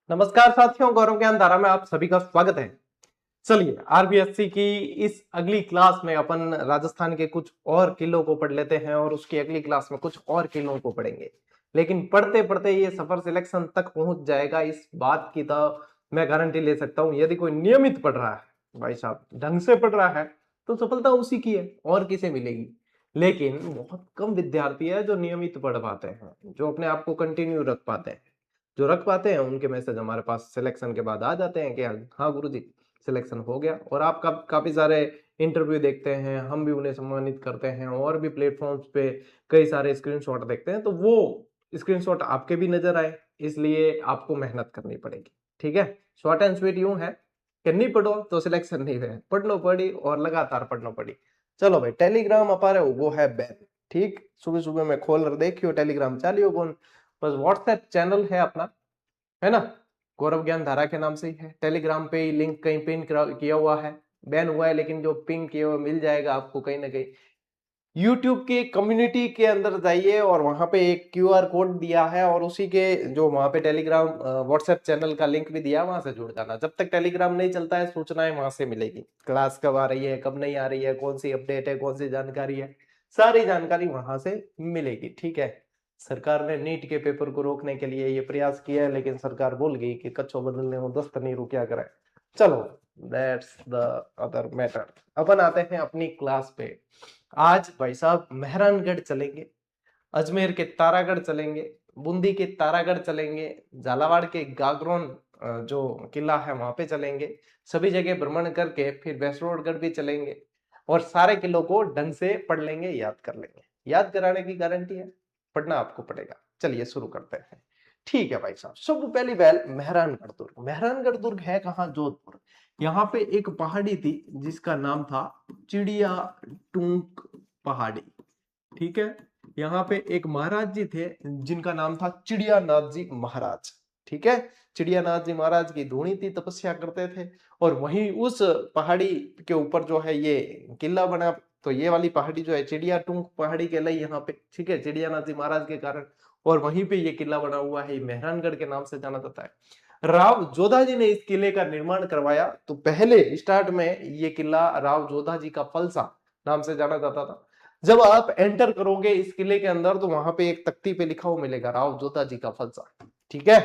नमस्कार साथियों, गौरव ज्ञान धारा में आप सभी का स्वागत है। चलिए आरबीएससी की इस अगली क्लास में अपन राजस्थान के कुछ और किलों को पढ़ लेते हैं और उसकी अगली क्लास में कुछ और किलों को पढ़ेंगे। लेकिन पढ़ते पढ़ते ये सफर सिलेक्शन तक पहुंच जाएगा, इस बात की तो मैं गारंटी ले सकता हूं। यदि कोई नियमित पढ़ रहा है, भाई साहब ढंग से पढ़ रहा है, तो सफलता उसी की है और किसे मिलेगी। लेकिन बहुत कम विद्यार्थी है जो नियमित पढ़ पाते हैं, जो अपने आप को कंटिन्यू रख पाते हैं। जो रख पाते हैं उनके मैसेज हमारे पास सिलेक्शन के बाद आ जाते हैं कि हाँ गुरुजी सिलेक्शन हो गया। और आप काफी सारे इंटरव्यू देखते हैं, हम भी उन्हें सम्मानित करते हैं और भी प्लेटफॉर्म्स पे कई सारे स्क्रीनशॉट देखते हैं, तो वो स्क्रीनशॉट आपके भी नजर आए, इसलिए आपको मेहनत करनी पड़ेगी। ठीक है, शॉर्ट एंड स्वीट यूं है कि नहीं पढ़ो तो सिलेक्शन नहीं है, पढ़ लो पढ़ी और लगातार पढ़ना पड़ी। चलो भाई, टेलीग्राम अपा रहे हो वो है बैन। ठीक, सुबह सुबह में खोल कर देखियो टेलीग्राम चालियो कौन, बस व्हाट्सएप चैनल है अपना, है ना, गौरव ज्ञान धारा के नाम से ही है। टेलीग्राम पे ही लिंक कहीं पिन किया हुआ है, बैन हुआ है लेकिन जो पिन किया हुआ मिल जाएगा आपको कहीं ना कहीं। यूट्यूब की कम्युनिटी के अंदर जाइए और वहां पे एक क्यूआर कोड दिया है और उसी के जो वहां पे टेलीग्राम व्हाट्सएप चैनल का लिंक भी दिया है, वहां से जुड़ जाना। जब तक टेलीग्राम नहीं चलता है सूचनाएं वहां से मिलेगी, क्लास कब आ रही है कब नहीं आ रही है, कौन सी अपडेट है कौन सी जानकारी है, सारी जानकारी वहां से मिलेगी। ठीक है, सरकार ने नीट के पेपर को रोकने के लिए ये प्रयास किया है, लेकिन सरकार बोल गई कि कच्चो बदलने हो दस्त नहीं रुकिया करे। चलो, दैट्स द अदर मैटर। अपन आते हैं अपनी क्लास पे। आज भाई साहब मेहरानगढ़ चलेंगे, अजमेर के तारागढ़ चलेंगे, बूंदी के तारागढ़ चलेंगे, झालावाड़ के गागरोन जो किला है वहां पे चलेंगे। सभी जगह भ्रमण करके फिर वैष्णोगढ़ भी चलेंगे और सारे किलों को ढंग से पढ़ लेंगे, याद कर लेंगे। याद कराने की गारंटी है, पढ़ना आपको पड़ेगा। चलिए शुरू करते हैं। ठीक है भाई साहब, सब पहली पहल मेहरानगढ़ दुर्ग। मेहरानगढ़ दुर्ग है कहाँ? जोधपुर। यहाँ पे एक पहाड़ी थी जिसका नाम था चिड़िया टूंक पहाड़ी। ठीक है, यहाँ पे एक महाराज जी थे जिनका नाम था चिड़ियानाथ जी महाराज। ठीक है, चिड़ियानाथ जी महाराज की धूनी थी, तपस्या करते थे और वहीं उस पहाड़ी के ऊपर जो है ये किला बना। तो ये वाली पहाड़ी जो है चिड़िया टूंक पहाड़ी कहलाई यहाँ पे। ठीक है, चिड़ियानाथ जी महाराज के कारण, और वहीं पे ये किला बना हुआ है, मेहरानगढ़ के नाम से जाना जाता है। राव जोधा जी ने इस किले का निर्माण करवाया। तो पहले स्टार्ट में ये किला राव जोधा जी का फलसा नाम से जाना जाता था। जब आप एंटर करोगे इस किले के अंदर तो वहां पे एक तख्ती पे लिखा हुआ मिलेगा राव जोधा जी का फलसा। ठीक है,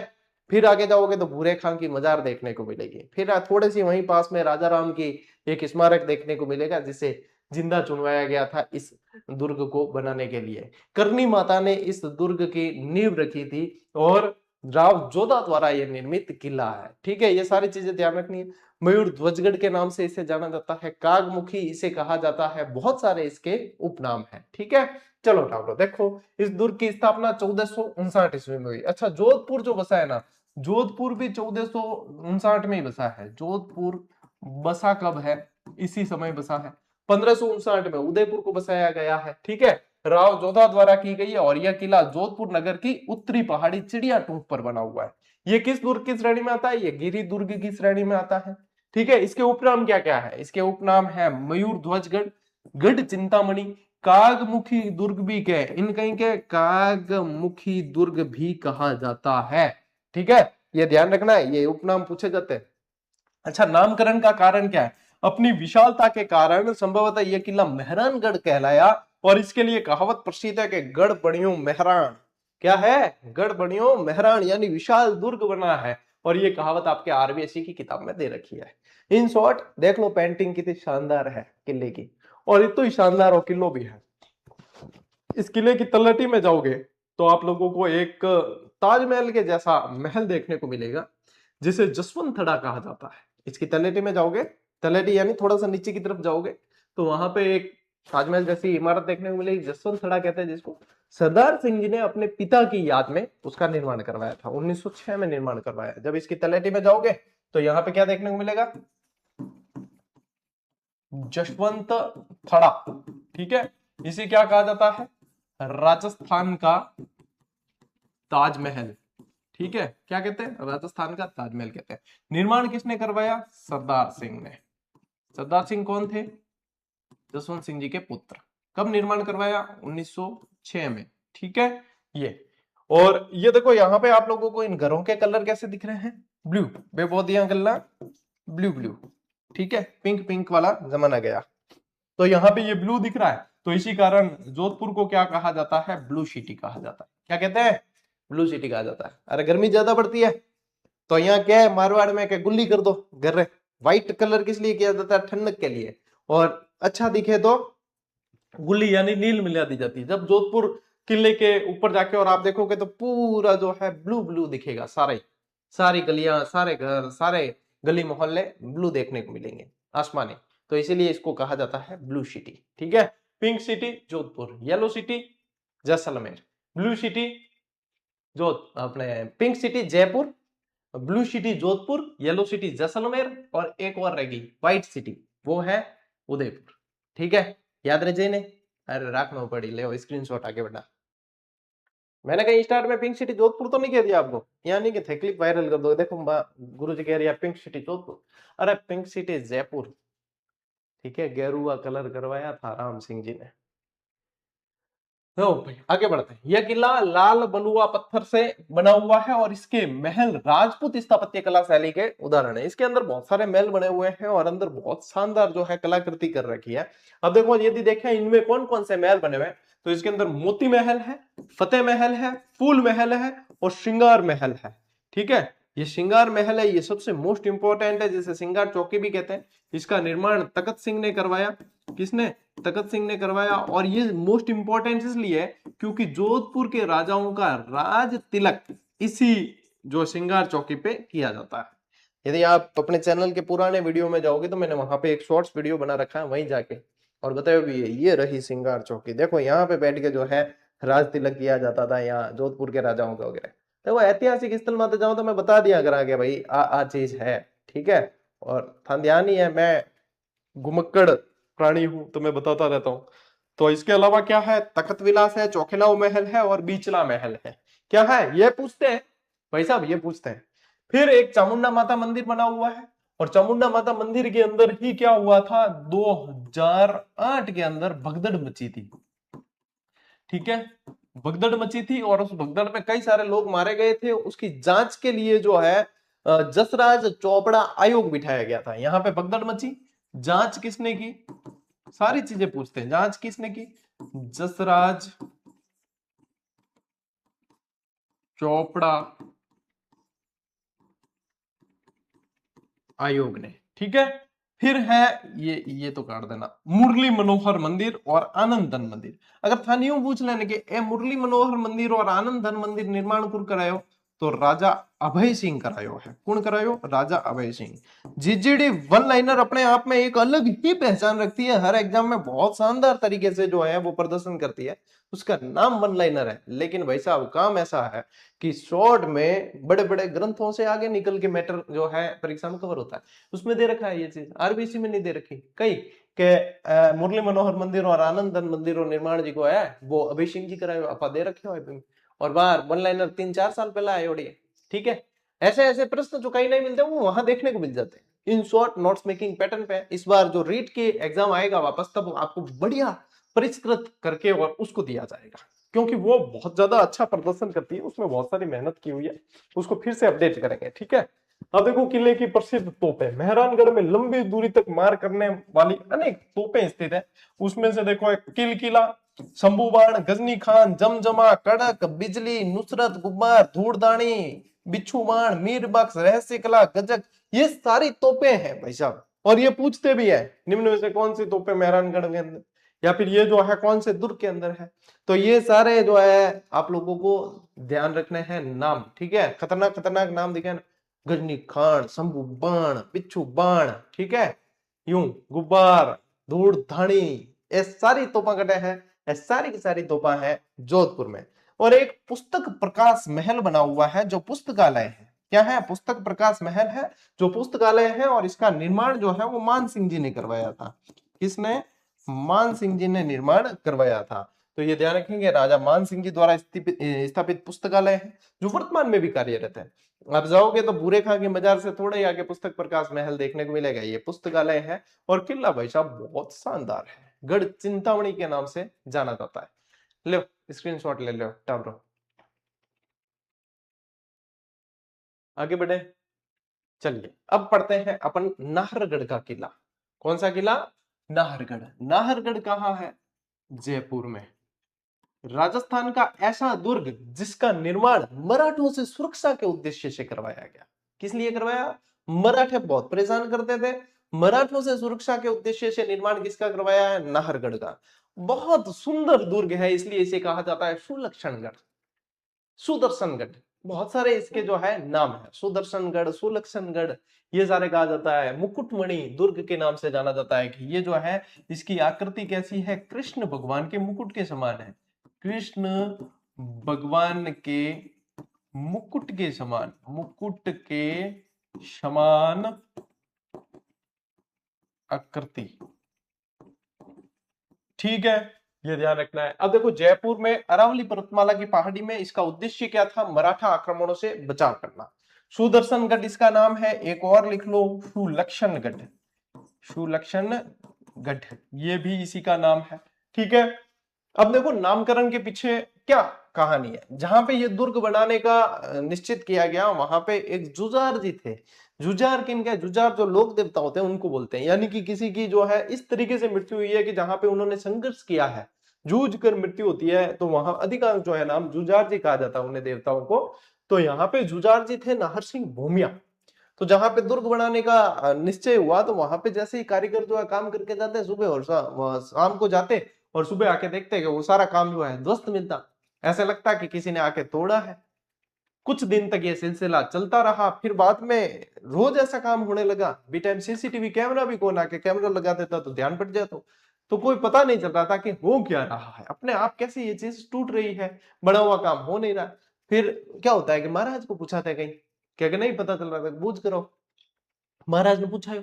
फिर आगे जाओगे तो भूरे खां की मजार देखने को मिलेगी। फिर थोड़े सी वहीं पास में राजा राम की एक स्मारक देखने को मिलेगा जिसे जिंदा चुनवाया गया था इस दुर्ग को बनाने के लिए। करनी माता ने इस दुर्ग की नींव रखी थी और राव जोधा द्वारा यह निर्मित किला है। ठीक है, ये सारी चीजें ध्यान रखनी है। मयूर ध्वजगढ़ के नाम से इसे जाना जाता है, कागमुखी इसे कहा जाता है, बहुत सारे इसके उपनाम हैं। ठीक है, चलो टावरो देखो, इस दुर्ग की स्थापना 1459 ईस्वी में हुई। अच्छा, जोधपुर जो बसा है ना, जोधपुर भी 1459 में ही बसा है। जोधपुर बसा कब है? इसी समय बसा है, 1559 में उदयपुर को बसाया गया है। ठीक है, राव जोधा द्वारा की गई है और यह किला जोधपुर नगर की उत्तरी पहाड़ी चिड़िया टूंक पर बना हुआ है। ये किस दुर्ग की श्रेणी में आता है? ये गिरि दुर्ग की श्रेणी में आता है। ठीक है, इसके उपनाम क्या क्या है? इसके उपनाम है मयूर ध्वजगढ़, गढ़ चिंतामणि, कागमुखी दुर्ग भी कहे, इन कहीं के कागमुखी दुर्ग भी कहा जाता है। ठीक है, ये ध्यान रखना है, ये उपनाम पूछे जाते हैं। अच्छा, नामकरण का कारण क्या है? अपनी विशालता के कारण संभवतः यह किला मेहरानगढ़ कहलाया और इसके लिए कहावत प्रसिद्ध है कि गढ़ बणियों मेहरान। क्या है? गढ़ बणियों मेहरान, यानी विशाल दुर्ग बना है। और ये कहावत आपके आरबीएससी की किताब में दे रखी है। इन शॉर्ट देख लो पेंटिंग कितनी शानदार है किले की, और इतना ही शानदार और किलो भी है। इस किले की तलहटी में जाओगे तो आप लोगों को एक ताजमहल के जैसा महल देखने को मिलेगा जिसे जसवंत थड़ा कहा जाता है। इसकी तलहटी में जाओगे, तलहटी यानी थोड़ा सा नीचे की तरफ जाओगे तो वहां पे एक ताजमहल जैसी इमारत देखने को मिलेगी, जसवंत थड़ा कहते हैं जिसको। सरदार सिंह जी ने अपने पिता की याद में उसका निर्माण करवाया था, 1906 में निर्माण करवाया। जब इसकी तलहटी में जाओगे तो यहाँ पे क्या देखने को मिलेगा? जसवंत थड़ा। ठीक है, इसे क्या कहा जाता है? राजस्थान का ताजमहल। ठीक है, क्या कहते हैं? राजस्थान का ताजमहल कहते हैं। निर्माण किसने करवाया? सरदार सिंह ने। सरदार सिंह कौन थे? जसवंत सिंह जी के पुत्र। कब निर्माण करवाया? 1906 में। ठीक है, ये और ये देखो यहाँ पे आप लोगों को इन घरों के कलर कैसे दिख रहे हैं? ब्लू बेबोदिया गल्ला ब्लू ब्लू, ठीक है, पिंक पिंक वाला जमाना गया। तो यहाँ पे ये ब्लू दिख रहा है, तो इसी कारण जोधपुर को क्या कहा जाता है, ब्लू सिटी कहा जाता है। क्या कहते हैं, ब्लू सिटी कहा जाता है। अरे गर्मी ज्यादा पड़ती है तो यहाँ क्या है, मारवाड़ में क्या गुल्ली कर दो घर। व्हाइट कलर किस लिए किया जाता है, ठंडक के लिए, और अच्छा दिखे तो गुल्ली यानी नील मिला दी जाती है। जब जोधपुर किले के ऊपर जाके और आप देखोगे तो पूरा जो है ब्लू ब्लू दिखेगा, सारे सारी गलियां, सारे घर, सारे गली मोहल्ले ब्लू देखने को मिलेंगे, आसमानी। तो इसीलिए इसको कहा जाता है ब्लू सिटी, ठीक है। Pink city Jodhpur, yellow city Jaisalmer, blue city जो अपने pink city Jaipur, blue city Jodhpur, yellow city Jaisalmer, और एक और रहेगी व्हाइट सिटी, वो है उदयपुर, ठीक है। याद रह जाए ने, अरे रखना पड़ी, ले स्क्रीनशॉट आगे बढ़ा। मैंने कहीं स्टार्ट में पिंक सिटी जोधपुर तो नहीं कह दिया आपको, यहाँ नहीं कि थे क्लिप वायरल कर दो, देखो गुरु जी कह रही है पिंक सिटी जोधपुर, अरे पिंक सिटी जयपुर, ठीक है। गेरुआ कलर करवाया था राम सिंह जी ने। तो भाई आगे बढ़ते हैं। यह किला लाल बलुआ पत्थर से बना हुआ है और इसके महल राजपूत स्थापत्य कला शैली के उदाहरण है। इसके अंदर बहुत सारे महल बने हुए हैं और अंदर बहुत शानदार जो है कलाकृति कर रखी है। अब देखो यदि देखें इनमें कौन कौन से महल बने हुए हैं, तो इसके अंदर मोती महल है, फतेह महल है, फूल महल है और श्रृंगार महल है, ठीक है। ये श्रृंगार महल है, ये सबसे मोस्ट इंपॉर्टेंट है, जिसे श्रृंगार चौकी भी कहते हैं। इसका निर्माण तखत सिंह ने करवाया। किसने, तखत सिंह ने करवाया। और ये मोस्ट इंपॉर्टेंट इसलिए है क्योंकि जोधपुर के राजाओं का राज तिलक इसी जो श्रृंगार चौकी पे किया जाता है। यदि आप अपने चैनल के पुराने वीडियो में जाओगे तो मैंने वहां पे एक शॉर्ट्स वीडियो बना रखा है, वहीं जाके और बताया भी है। ये रही श्रृंगार चौकी, देखो यहाँ पे बैठ के जो है राज तिलक किया जाता था यहाँ जोधपुर के राजाओं का वगैरह। देखो ऐतिहासिक स्थल माते जाऊं तो मैं बता दिया अगर आगे भाई आ चीज है, ठीक है। और था ध्यान ही है, मैं घुमक्कड़ प्राणी हूं तो मैं बताता रहता हूँ। तो इसके अलावा क्या है, तखत विलास है, चौखिलाओ महल है और बीचला महल है। क्या है ये पूछते हैं भाई साहब, ये पूछते हैं। फिर एक चामुंडा माता मंदिर बना हुआ है और चामुंडा माता मंदिर के अंदर ही क्या हुआ था, 2008 के अंदर भगदड़ मची थी, ठीक है। भगदड़ मची थी और उस भगदड़ में कई सारे लोग मारे गए थे। उसकी जांच के लिए जो है जसराज चोपड़ा आयोग बिठाया गया था। यहाँ पे भगदड़ मची, जांच किसने की, सारी चीजें पूछते हैं, जांच किसने की, जसराज चोपड़ा आयोग ने, ठीक है। फिर है ये तो काट देना, मुरली मनोहर मंदिर और आनंद धन मंदिर। अगर था यूं पूछ लेने के ए मुरली मनोहर मंदिर और आनंद धन मंदिर निर्माण कुण करायो, तो राजा अभय सिंह करायो है। कौन करायो, राजा अभय सिंह। जीजीडी वन लाइनर अपने आप में एक अलग ही पहचान रखती है, हर एग्जाम में बहुत शानदार तरीके से जो है वो प्रदर्शन करती है। उसका नाम वन लाइनर है, लेकिन भाई साहब काम ऐसा है कि शॉर्ट में बड़े बड़े ग्रंथों से आगे निकल के मैटर जो है परीक्षा में कवर होता है। उसमें दे रखा है ये चीज, आरबीसी में नहीं दे रखी कई के मुरली मनोहर मंदिर और आनंद धन मंदिर और निर्माण जी को है वो अभय सिंह जी कराए आप दे रखे हो, और बाहर वन लाइनर 3-4 साल पहले आए ओडी, ठीक है। ऐसे ऐसे प्रश्न जो कहीं नहीं मिलते वो वहां देखने को मिल जाते हैं। In short notes making pattern पे इस बार जो रीट के एग्जाम आएगा वापस, तब आपको बढ़िया परिष्कृत करके और उसको दिया जाएगा, क्योंकि वो बहुत ज्यादा अच्छा प्रदर्शन करती है, उसमें बहुत सारी मेहनत की हुई है, उसको फिर से अपडेट करेंगे, ठीक है। अब देखो किले की प्रसिद्ध तोपें, मेहरानगढ़ में लंबी दूरी तक मार करने वाली अनेक तोपें स्थित है। उसमें से देखो एक किल किला, शंभू बाण, गजनी खान, जमजमा, कड़क, बिजली, नुसरत, गुब्बार, धूड़दानी, बिच्छू बाण, मीर बख्श, रहस्य कला, गजक, ये सारी तोपें हैं भाई साहब। और ये पूछते भी है निम्न में से कौन सी तोपें मेहरानगढ़ के अंदर, या फिर ये जो है कौन से दुर्ग के अंदर है। तो ये सारे जो है आप लोगों को ध्यान रखने हैं नाम, ठीक है। खतरनाक खतरनाक नाम दिखे ना, गजनी खान, शंभू बाण, बिच्छू बाण, ठीक है, यूं गुब्बार, धूड़ धानी, ये सारी तोपा कटे हैं, ये सारी की सारी तोपा है जोधपुर में। और एक पुस्तक प्रकाश महल बना हुआ है जो पुस्तकालय है। क्या है, पुस्तक प्रकाश महल है जो पुस्तकालय है, और इसका निर्माण जो है वो मान सिंह जी ने करवाया था। किसने, मान सिंह जी ने निर्माण करवाया था। तो ये ध्यान रखेंगे, राजा मान सिंह जी द्वारा स्थापित पुस्तकालय है जो वर्तमान में भी कार्यरत है। आप जाओगे तो भूरे खां की मजार से थोड़े ही आगे पुस्तक प्रकाश महल देखने को मिलेगा, ये पुस्तकालय है। और किला भाई साहब बहुत शानदार है, गढ़ चिंतामणि के नाम से जाना जाता है। लो स्क्रीनशॉट ले लो टाब्रो, आगे बढ़े। चलिए अब पढ़ते हैं अपन नाहरगढ़ का किला। कौन सा किला? नाहरगढ़। नाहरगढ़ कहाँ है? जयपुर में। राजस्थान का ऐसा दुर्ग जिसका निर्माण मराठों से सुरक्षा के उद्देश्य से करवाया गया। किस लिए करवाया? मराठे बहुत परेशान करते थे, मराठों से सुरक्षा के उद्देश्य से निर्माण किसका करवाया है? नाहरगढ़ का। बहुत सुंदर दुर्ग है, इसलिए इसे कहा जाता है सुलक्षणगढ़, सुदर्शनगढ़। बहुत सारे इसके जो है नाम है, सुदर्शनगढ़, सुलक्षणगढ़, ये सारे कहा जाता है। मुकुटमणि दुर्ग के नाम से जाना जाता है कि ये जो है इसकी आकृति कैसी है? कृष्ण भगवान के मुकुट के समान है। कृष्ण भगवान के मुकुट के समान, मुकुट के समान आकृति, ठीक है, ये ध्यान रखना है। अब देखो जयपुर में अरावली पर्वतमाला की पहाड़ी में इसका उद्देश्य क्या था? मराठा आक्रमणों से बचाव करना। सुदर्शनगढ़ इसका नाम है, एक और लिख लो, सुलक्षणगढ़। सुलक्षणगढ़ ये भी इसी का नाम है, ठीक है। अब देखो नामकरण के पीछे क्या कहानी है। जहां पे ये दुर्ग बनाने का निश्चित किया गया, वहां पे एक जुजार जी थे। जुजार किनके? जुजार जो लोक देवता होते हैं उनको बोलते हैं, यानी कि किसी की जो है इस तरीके से मृत्यु हुई है कि जहां पे उन्होंने संघर्ष किया है, जूझ कर मृत्यु होती है, तो वहां अधिकांश जो है नाम जुजार जी कहा जाता है उन्हें देवताओं को। तो यहाँ पे जुजार जी थे नाहर सिंह भूमिया। तो जहां पे दुर्ग बनाने का निश्चय हुआ, तो वहां पे जैसे ही कारीगर जो है काम करके जाते हैं सुबह और शाम को जाते, और सुबह आके देखते हैं कि वो सारा काम जो है ध्वस्त मिलता। ऐसा लगता कि किसी ने आके तोड़ा है। कुछ दिन तक ये सिलसिला चलता रहा, फिर बाद में रोज ऐसा काम होने लगा। बी टाइम सीसीटीवी कैमरा भी कौन आके कैमरा लगा देता तो ध्यान पड़ जाता, तो कोई पता नहीं चल रहा था कि हो क्या रहा है, अपने आप कैसे ये चीज टूट रही है, बड़ा हुआ काम हो नहीं रहा। फिर क्या होता है कि महाराज को पूछा था कहीं, क्या कि नहीं पता चल रहा था, बूझ करो। महाराज ने पूछा,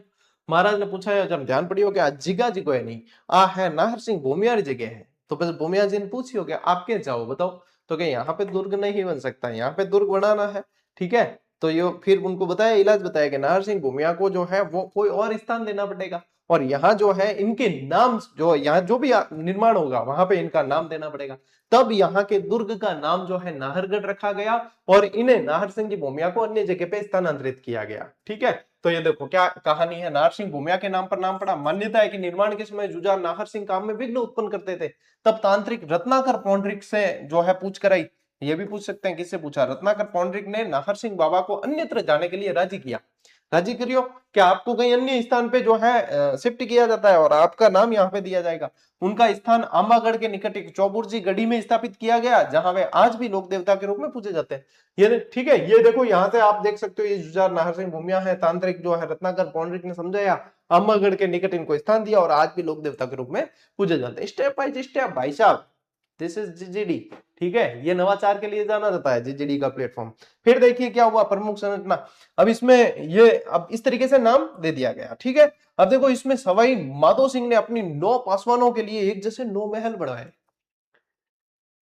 महाराज ने पूछा, जब ध्यान पड़ी हो, आज जिगा जी को है नहीं, आ है नाहर सिंह भूमिया जगह है। तो बस भूमिया जी ने पूछी हो, आप क्या जाओ बताओ, तो क्या यहाँ पे दुर्ग नहीं बन सकता, यहाँ पे दुर्ग बनाना है, ठीक है। तो ये फिर उनको बताया, इलाज बताया कि नाहर सिंह भूमिया को जो है वो कोई और स्थान देना पड़ेगा, और यहाँ जो है इनके नाम, जो यहाँ जो भी निर्माण होगा वहां पे इनका नाम देना पड़ेगा। तब यहाँ के दुर्ग का नाम जो है नाहरगढ़ रखा गया, और इन्हें नाहर सिंह की भूमिया को अन्य जगह पे स्थानांतरित किया गया, ठीक है। तो ये देखो क्या कहानी है, नाहर सिंह भूमिया के नाम पर नाम पड़ा। मान्यता है कि निर्माण के समय जुजार नाहर सिंह काम में विघ्न उत्पन्न करते थे। तब तांत्रिक रत्नाकर पौंडरिक से जो है पूछ कराई, ये भी पूछ सकते हैं किससे पूछा, रत्नाकर पौंडरिक ने नाहर सिंह बाबा को अन्यत्र जाने के लिए राजी किया। राजी करियो कि आपको कहीं अन्य स्थान पे जो है शिफ्ट किया जाता है और आपका नाम यहाँ पे दिया जाएगा। उनका स्थान आंबागढ़ के निकट एक चौबुर्जी गढ़ी में स्थापित किया गया, जहां वे आज भी लोक देवता के रूप में पूजे जाते हैं। ये ठीक है, ये देखो यहाँ से आप देख सकते हो, ये जुजार नाहर सिंह भूमिया है, तांत्रिक जो है रत्नाकर पौंडरिक ने समझाया, आंबागढ़ के निकट इनको स्थान दिया, और आज भी लोक देवता के रूप में पूजे जाते हैं। स्टेप बाय स्टेप भाई साहब, दिस इज जीजीडी, ठीक है। ये नवाचार के लिए जाना जाता है जीजीडी का प्लेटफॉर्म। फिर देखिए क्या हुआ, प्रमुख संरचना। अब इसमें ये अब इस तरीके से नाम दे दिया गया, ठीक है। अब देखो इसमें सवाई माधो सिंह ने अपनी 9 पासवानों के लिए एक जैसे 9 महल बढ़ाए।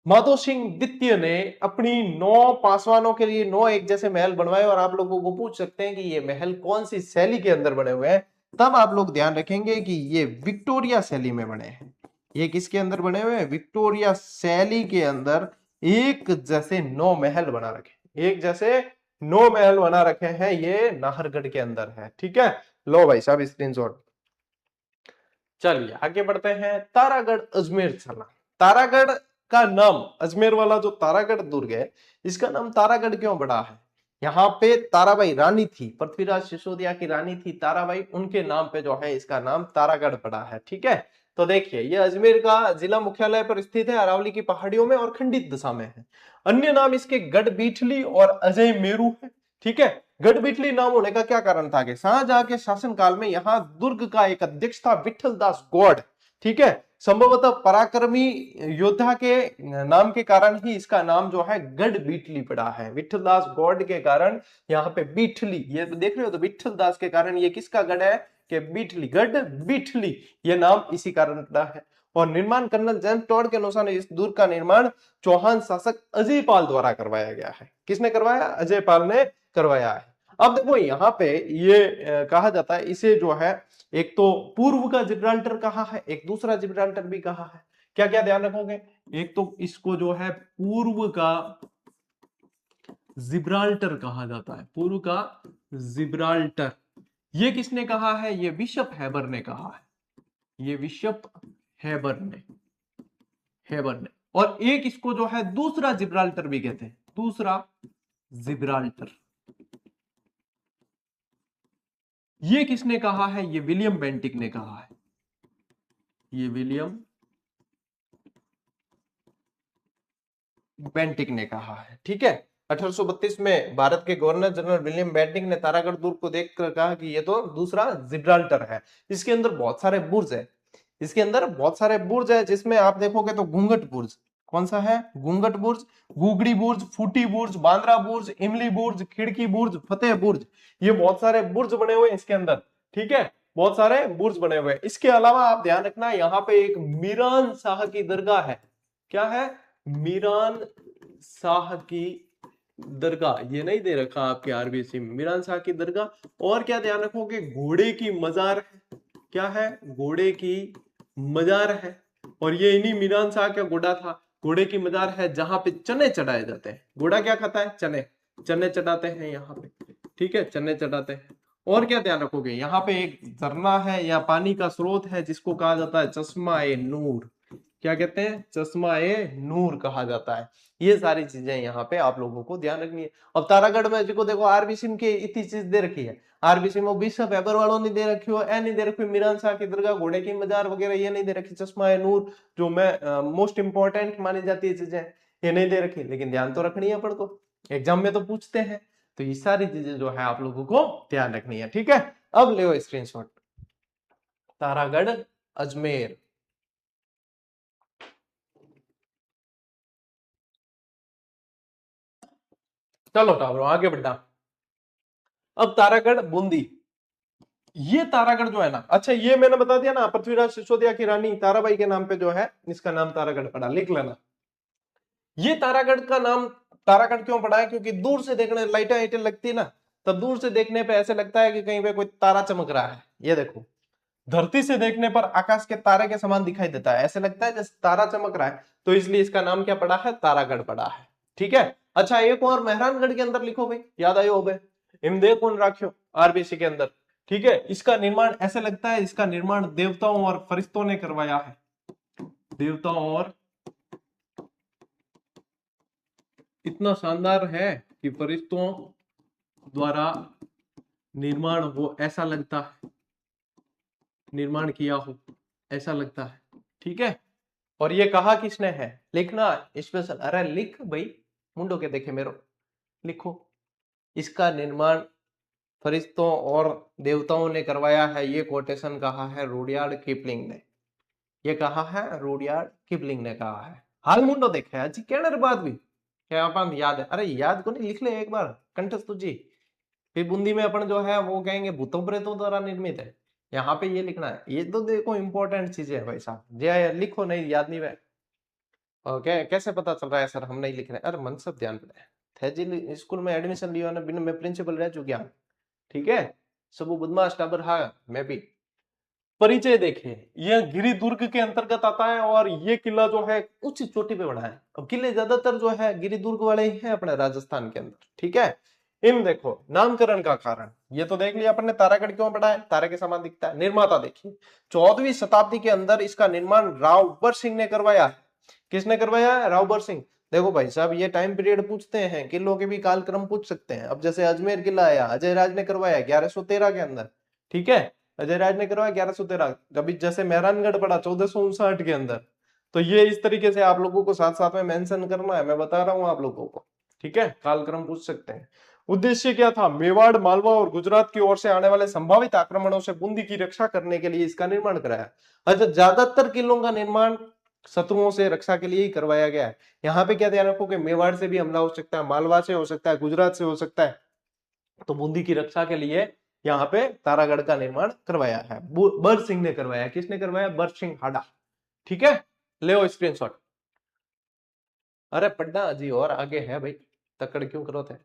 माधो सिंह द्वितीय ने अपनी 9 पासवानों के लिए 9 एक जैसे महल बनवाए, और आप लोगों को पूछ सकते हैं कि ये महल कौन सी शैली के अंदर बने हुए हैं, तब आप लोग ध्यान रखेंगे कि ये विक्टोरिया शैली में बने हैं। ये किसके अंदर बने हुए हैं? विक्टोरिया शैली के अंदर एक जैसे 9 महल बना रखे, एक जैसे 9 महल बना रखे हैं, ये नाहरगढ़ के अंदर है, ठीक है। लो भाई साहब स्क्रीनशॉट। चलिए आगे बढ़ते हैं, तारागढ़ अजमेर चला। तारागढ़ का नाम, अजमेर वाला जो तारागढ़ दुर्ग है, इसका नाम तारागढ़ क्यों पड़ा है? यहाँ पे ताराबाई रानी थी, पृथ्वीराज सिसोदिया की रानी थी ताराबाई, उनके नाम पे जो है इसका नाम तारागढ़ पड़ा है, ठीक है। तो देखिए ये अजमेर का जिला मुख्यालय पर स्थित है, अरावली की पहाड़ियों में और खंडित दशा में है। अन्य नाम इसके गढ़ बीठली और अजय मेरू है, ठीक है। गढ़ बीठली नाम होने का क्या कारण था कि शाहजहां के शासनकाल में यहाँ दुर्ग का एक अध्यक्ष था विठल दास गौड़, ठीक है। संभवतः पराक्रमी योद्धा के नाम के कारण ही इसका नाम जो है गढ़ बीठली पड़ा है। विठल दास गौड़ के कारण यहाँ पे बीठली, ये देख रहे हो तो विठल दास के कारण ये किसका गढ़ है कि बीठली, गढ़ बीठली, ये नाम इसी कारण पड़ा है। और निर्माण कर्नल जेम्स टॉड के अनुसार इस दुर्ग का निर्माण चौहान शासक अजय पाल द्वारा करवाया गया है। किसने करवाया? अजय पाल ने करवाया है। अब देखो यहाँ पे ये कहा जाता है, इसे जो है एक तो पूर्व का जिब्राल्टर कहा है, एक दूसरा जिब्राल्टर भी कहा है। क्या क्या ध्यान रखोगे? एक तो इसको जो है पूर्व का जिब्राल्टर कहा जाता है, पूर्व का जिब्राल्टर। ये किसने कहा है? ये बिशप हैबर ने कहा है। ये बिशप हैबर ने और एक इसको जो है दूसरा जिब्राल्टर भी कहते हैं, दूसरा जिब्राल्टर। ये किसने कहा है? ये विलियम बेंटिक ने कहा है। ये विलियम बेंटिक ने कहा है। ठीक है, 1832 में भारत के गवर्नर जनरल विलियम बेंटिक ने तारागढ़ दुर्ग को देखकर कहा कि ये तो दूसरा जिब्राल्टर है। इसके अंदर बहुत सारे बुर्ज है, इसके अंदर बहुत सारे बुर्ज है, जिसमें आप देखोगे तो घूंघट बुर्ज, कौन सा है? घूंघट बुर्ज, गुगड़ी बुर्ज, फूटी बुर्ज, बांद्रा बुर्ज, इमली बुर्ज, खिड़की बुर्ज, फतेह बुर्ज, ये बहुत सारे बुर्ज बने हुए हैं इसके अंदर। ठीक है, बहुत सारे बुर्ज बने हुए हैं। इसके अलावा आप ध्यान रखना, यहाँ पे एक मीरान शाह की दरगाह है। क्या है? मीरान शाह की दरगाह। ये नहीं दे रखा आपके आरबीसी में, मीरान शाह की दरगाह। और क्या ध्यान रखोगे? घोड़े की मजार है। क्या है? घोड़े की मजार है। और ये इन्हीं मीरान शाह का घोड़ा था। घोड़े की मजार है जहां पे चने चढ़ाए जाते हैं। घोड़ा क्या खाता है? चने। चने चढ़ाते हैं यहाँ पे। ठीक है, चने चढ़ाते हैं। और क्या ध्यान रखोगे? यहाँ पे एक झरना है या पानी का स्रोत है जिसको कहा जाता है चश्मा ए नूर। क्या कहते हैं? चश्मा ए नूर कहा जाता है। ये सारी चीजें यहाँ पे आप लोगों को ध्यान रखनी है। अब तारागढ़ में जो देखो आरबीसी के इतनी चीज दे रखी है, आरबीसी में बिशप हैबर वालों ने दे रखी हो, ए नहीं दे रखी, मीरान शाह की दरगाह, घोड़े की मजार वगैरह ये नहीं दे रखी, चश्मा ए नूर जो मैं मोस्ट इंपॉर्टेंट मानी जाती है चीजें, ये नहीं दे रखी, लेकिन ध्यान तो रखनी है अपन को, एग्जाम में तो पूछते हैं। तो ये सारी चीजें जो है आप लोगों को ध्यान रखनी है। ठीक है, अब ले स्क्रीनशॉट। तारागढ़ अजमेर, चलो टावरो आगे बढ़ा। अब तारागढ़ बूंदी। ये तारागढ़ जो है ना, अच्छा ये मैंने बता दिया ना, पृथ्वीराज सिसोदिया की रानी ताराबाई के नाम पे जो है इसका नाम तारागढ़ पड़ा, लिख लेना। ये तारागढ़ का नाम तारागढ़ क्यों पड़ा है? क्योंकि दूर से देखने लाइटें आइटें लगती है ना, तब दूर से देखने पे ऐसे लगता है कि कहीं पे कोई तारा चमक रहा है। ये देखो, धरती से देखने पर आकाश के तारे के समान दिखाई देता है, ऐसे लगता है जैसे तारा चमक रहा है, तो इसलिए इसका नाम क्या पड़ा है? तारागढ़ पड़ा है। ठीक है, अच्छा एक और मेहरानगढ़ के अंदर लिखो भाई, याद आयो हो इमदे कौन राख्यो आरबीसी के अंदर। ठीक है, इसका निर्माण ऐसे लगता है, इसका निर्माण देवताओं और फरिश्तों ने करवाया है। देवताओं और, इतना शानदार है कि फरिश्तों द्वारा निर्माण हो ऐसा लगता है, निर्माण किया हो ऐसा लगता है। ठीक है, और ये कहा किसने है? लिखना स्पेशल, अरे लिख भाई, मुंडो के देखे मेरो, लिखो। इसका निर्माण फरिश्तों और देवताओं ने करवाया है। ये कोटेशन कहा है रुडयार्ड किपलिंग ने। ये कहा है रुडयार्ड किपलिंग ने कहा है। हाल मुंडो देखे अजी कहने बात भी क्या अपन याद है? अरे याद को नहीं, लिख ले एक बार कंठस्थ जी। फिर बूंदी में अपन जो है वो कहेंगे भूतों प्रेतों द्वारा निर्मित है। यहाँ पे ये लिखना है। ये तो देखो इंपॉर्टेंट चीजें है भाई साहब, जय लिखो, नहीं याद नहीं है। ओके, कैसे पता चल रहा है सर हम नहीं लिख रहे? अरे मन सब ध्यान पे थे जी, स्कूल में एडमिशन लिया ना, बिना मैं प्रिंसिपल रह चुका। ठीक है, सब बदमाश टाबर, हाँ मैं भी। परिचय देखें, यह गिरि दुर्ग के अंतर्गत आता है और ये किला जो है उच्च चोटी पे बना है। अब किले ज्यादातर जो है गिरि दुर्ग वाले ही हैं अपने राजस्थान के अंदर। ठीक है, इन देखो नामकरण का कारण, ये तो देख लिया अपन ने, तारागढ़ क्यों पड़ा है? तारे के समान दिखता है। निर्माता देखिए, 14वीं शताब्दी के अंदर इसका निर्माण रावबर सिंह ने करवाया है। किसने करवाया है? रावबर सिंह। देखो भाई साहब, ये टाइम पीरियड पूछते हैं, किलों के भी कालक्रम पूछ सकते हैं। अब जैसे अजमेर किला आया, अजय राज ने करवाया 1113 के अंदर। ठीक है, अजय राज ने करवाया 1113। कभी जैसे मेहरानगढ़ पड़ा 1459 के अंदर। तो ये इस तरीके से आप लोगों को साथ साथ में मेंशन करना है, मैं बता रहा हूं आप लोगों को। ठीक है, कालक्रम पूछ सकते हैं। उद्देश्य क्या था? मेवाड़, मालवा और गुजरात की ओर से आने वाले संभावित आक्रमणों से बूंदी की रक्षा करने के लिए इसका निर्माण कराया। अच्छा, ज्यादातर किलों का निर्माण शत्रुओं से रक्षा के लिए ही करवाया गया है। यहाँ पे क्या ध्यान रखो कि मेवाड़ से भी हमला हो सकता है, मालवा से हो सकता है, गुजरात से हो सकता है। तो बूंदी की रक्षा के लिए यहाँ पे तारागढ़ का निर्माण करवाया है। बर सिंह ने करवाया। किसने करवाया? बर सिंह हाडा। ठीक है, ले स्क्रीनशॉट। अरे पढ़ना जी और आगे है भाई, तकड़ क्यों करो थे?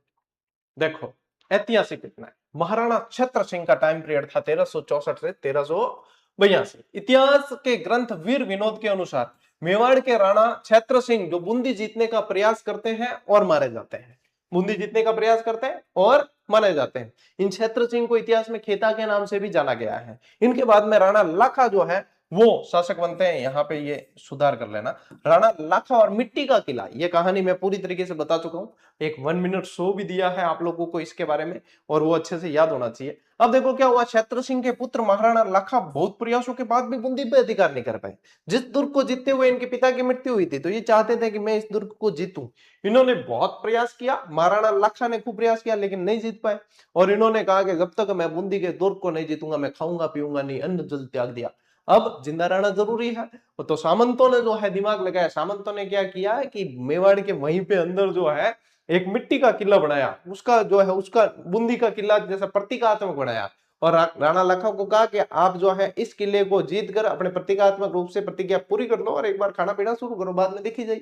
देखो ऐतिहासिक घटना है, महाराणा छत्र सिंह का टाइम पीरियड था 1364 से 1382। इतिहास के ग्रंथ वीर विनोद के अनुसार मेवाड़ के राणा छत्र सिंह जो बूंदी जीतने का प्रयास करते हैं और मारे जाते हैं। बूंदी जीतने का प्रयास करते हैं और माने जाते हैं। इन क्षेत्र सिंह को इतिहास में खेता के नाम से भी जाना गया है। इनके बाद में राणा लाखा जो है वो शासक बनते हैं। यहाँ पे ये सुधार कर लेना, राणा लाखा और मिट्टी का किला, ये कहानी मैं पूरी तरीके से बता चुका हूं। एक 1 मिनट शो भी दिया है आप लोगों को इसके बारे में, और वो अच्छे से याद होना चाहिए। अब देखो क्या हुआ, क्षेत्र सिंह के पुत्र महाराणा लाखा बहुत प्रयासों के बाद भी बूंदी पे अधिकार नहीं कर पाए। जिस दुर्ग को जीतते हुए इनके पिता की मृत्यु हुई थी, तो ये चाहते थे कि मैं इस दुर्ग को जीतूं। इन्होंने बहुत प्रयास किया, महाराणा लाखा ने खूब प्रयास किया, लेकिन नहीं जीत पाए। और इन्होंने कहा कि जब तक मैं बूंदी के दुर्ग को नहीं जीतूंगा, मैं खाऊंगा पीऊंगा नहीं, अन्न जल त्याग दिया। अब जिंदा रहना जरूरी है, तो सामंतों ने जो है दिमाग लगाया। सामंतों ने क्या किया कि मेवाड़ के वहीं पे अंदर जो है एक मिट्टी का किला बनाया, उसका जो है उसका बूंदी का किला जैसा प्रतीकात्मक बनाया। और राणा लाखा को कहा कि आप जो है इस किले को जीत कर अपने प्रतीकात्मक रूप से प्रतिज्ञा पूरी कर लो और एक बार खाना पीना शुरू करो, बाद में देखी जाए।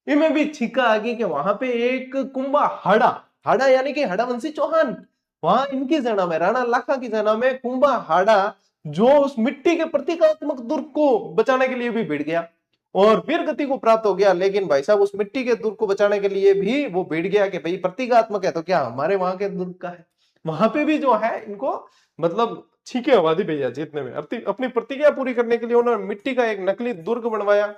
इनमें भी छिक्का आ गई कि वहां पे एक कुंभा हाड़ा, हाड़ा यानी कि हड़ावंशी चौहान, वहां इनकी सेना में, राणा लाखा की सेना में कुंभा हाड़ा, जो उस मिट्टी के प्रतीकात्मक दुर्ग को बचाने के लिए भी भिड़ गया और वीर गति को प्राप्त हो गया। लेकिन भाई साहब उस मिट्टी के दुर्ग को बचाने के लिए भी वो भिड़ गया कि भाई प्रतीकात्मक है तो क्या हमारे वहां के दुर्ग का है। वहां पे भी जो है इनको मतलब छीके हवा दी भैया जीतने में। अपनी प्रतिज्ञा पूरी करने के लिए उन्होंने मिट्टी का एक नकली दुर्ग बनवाया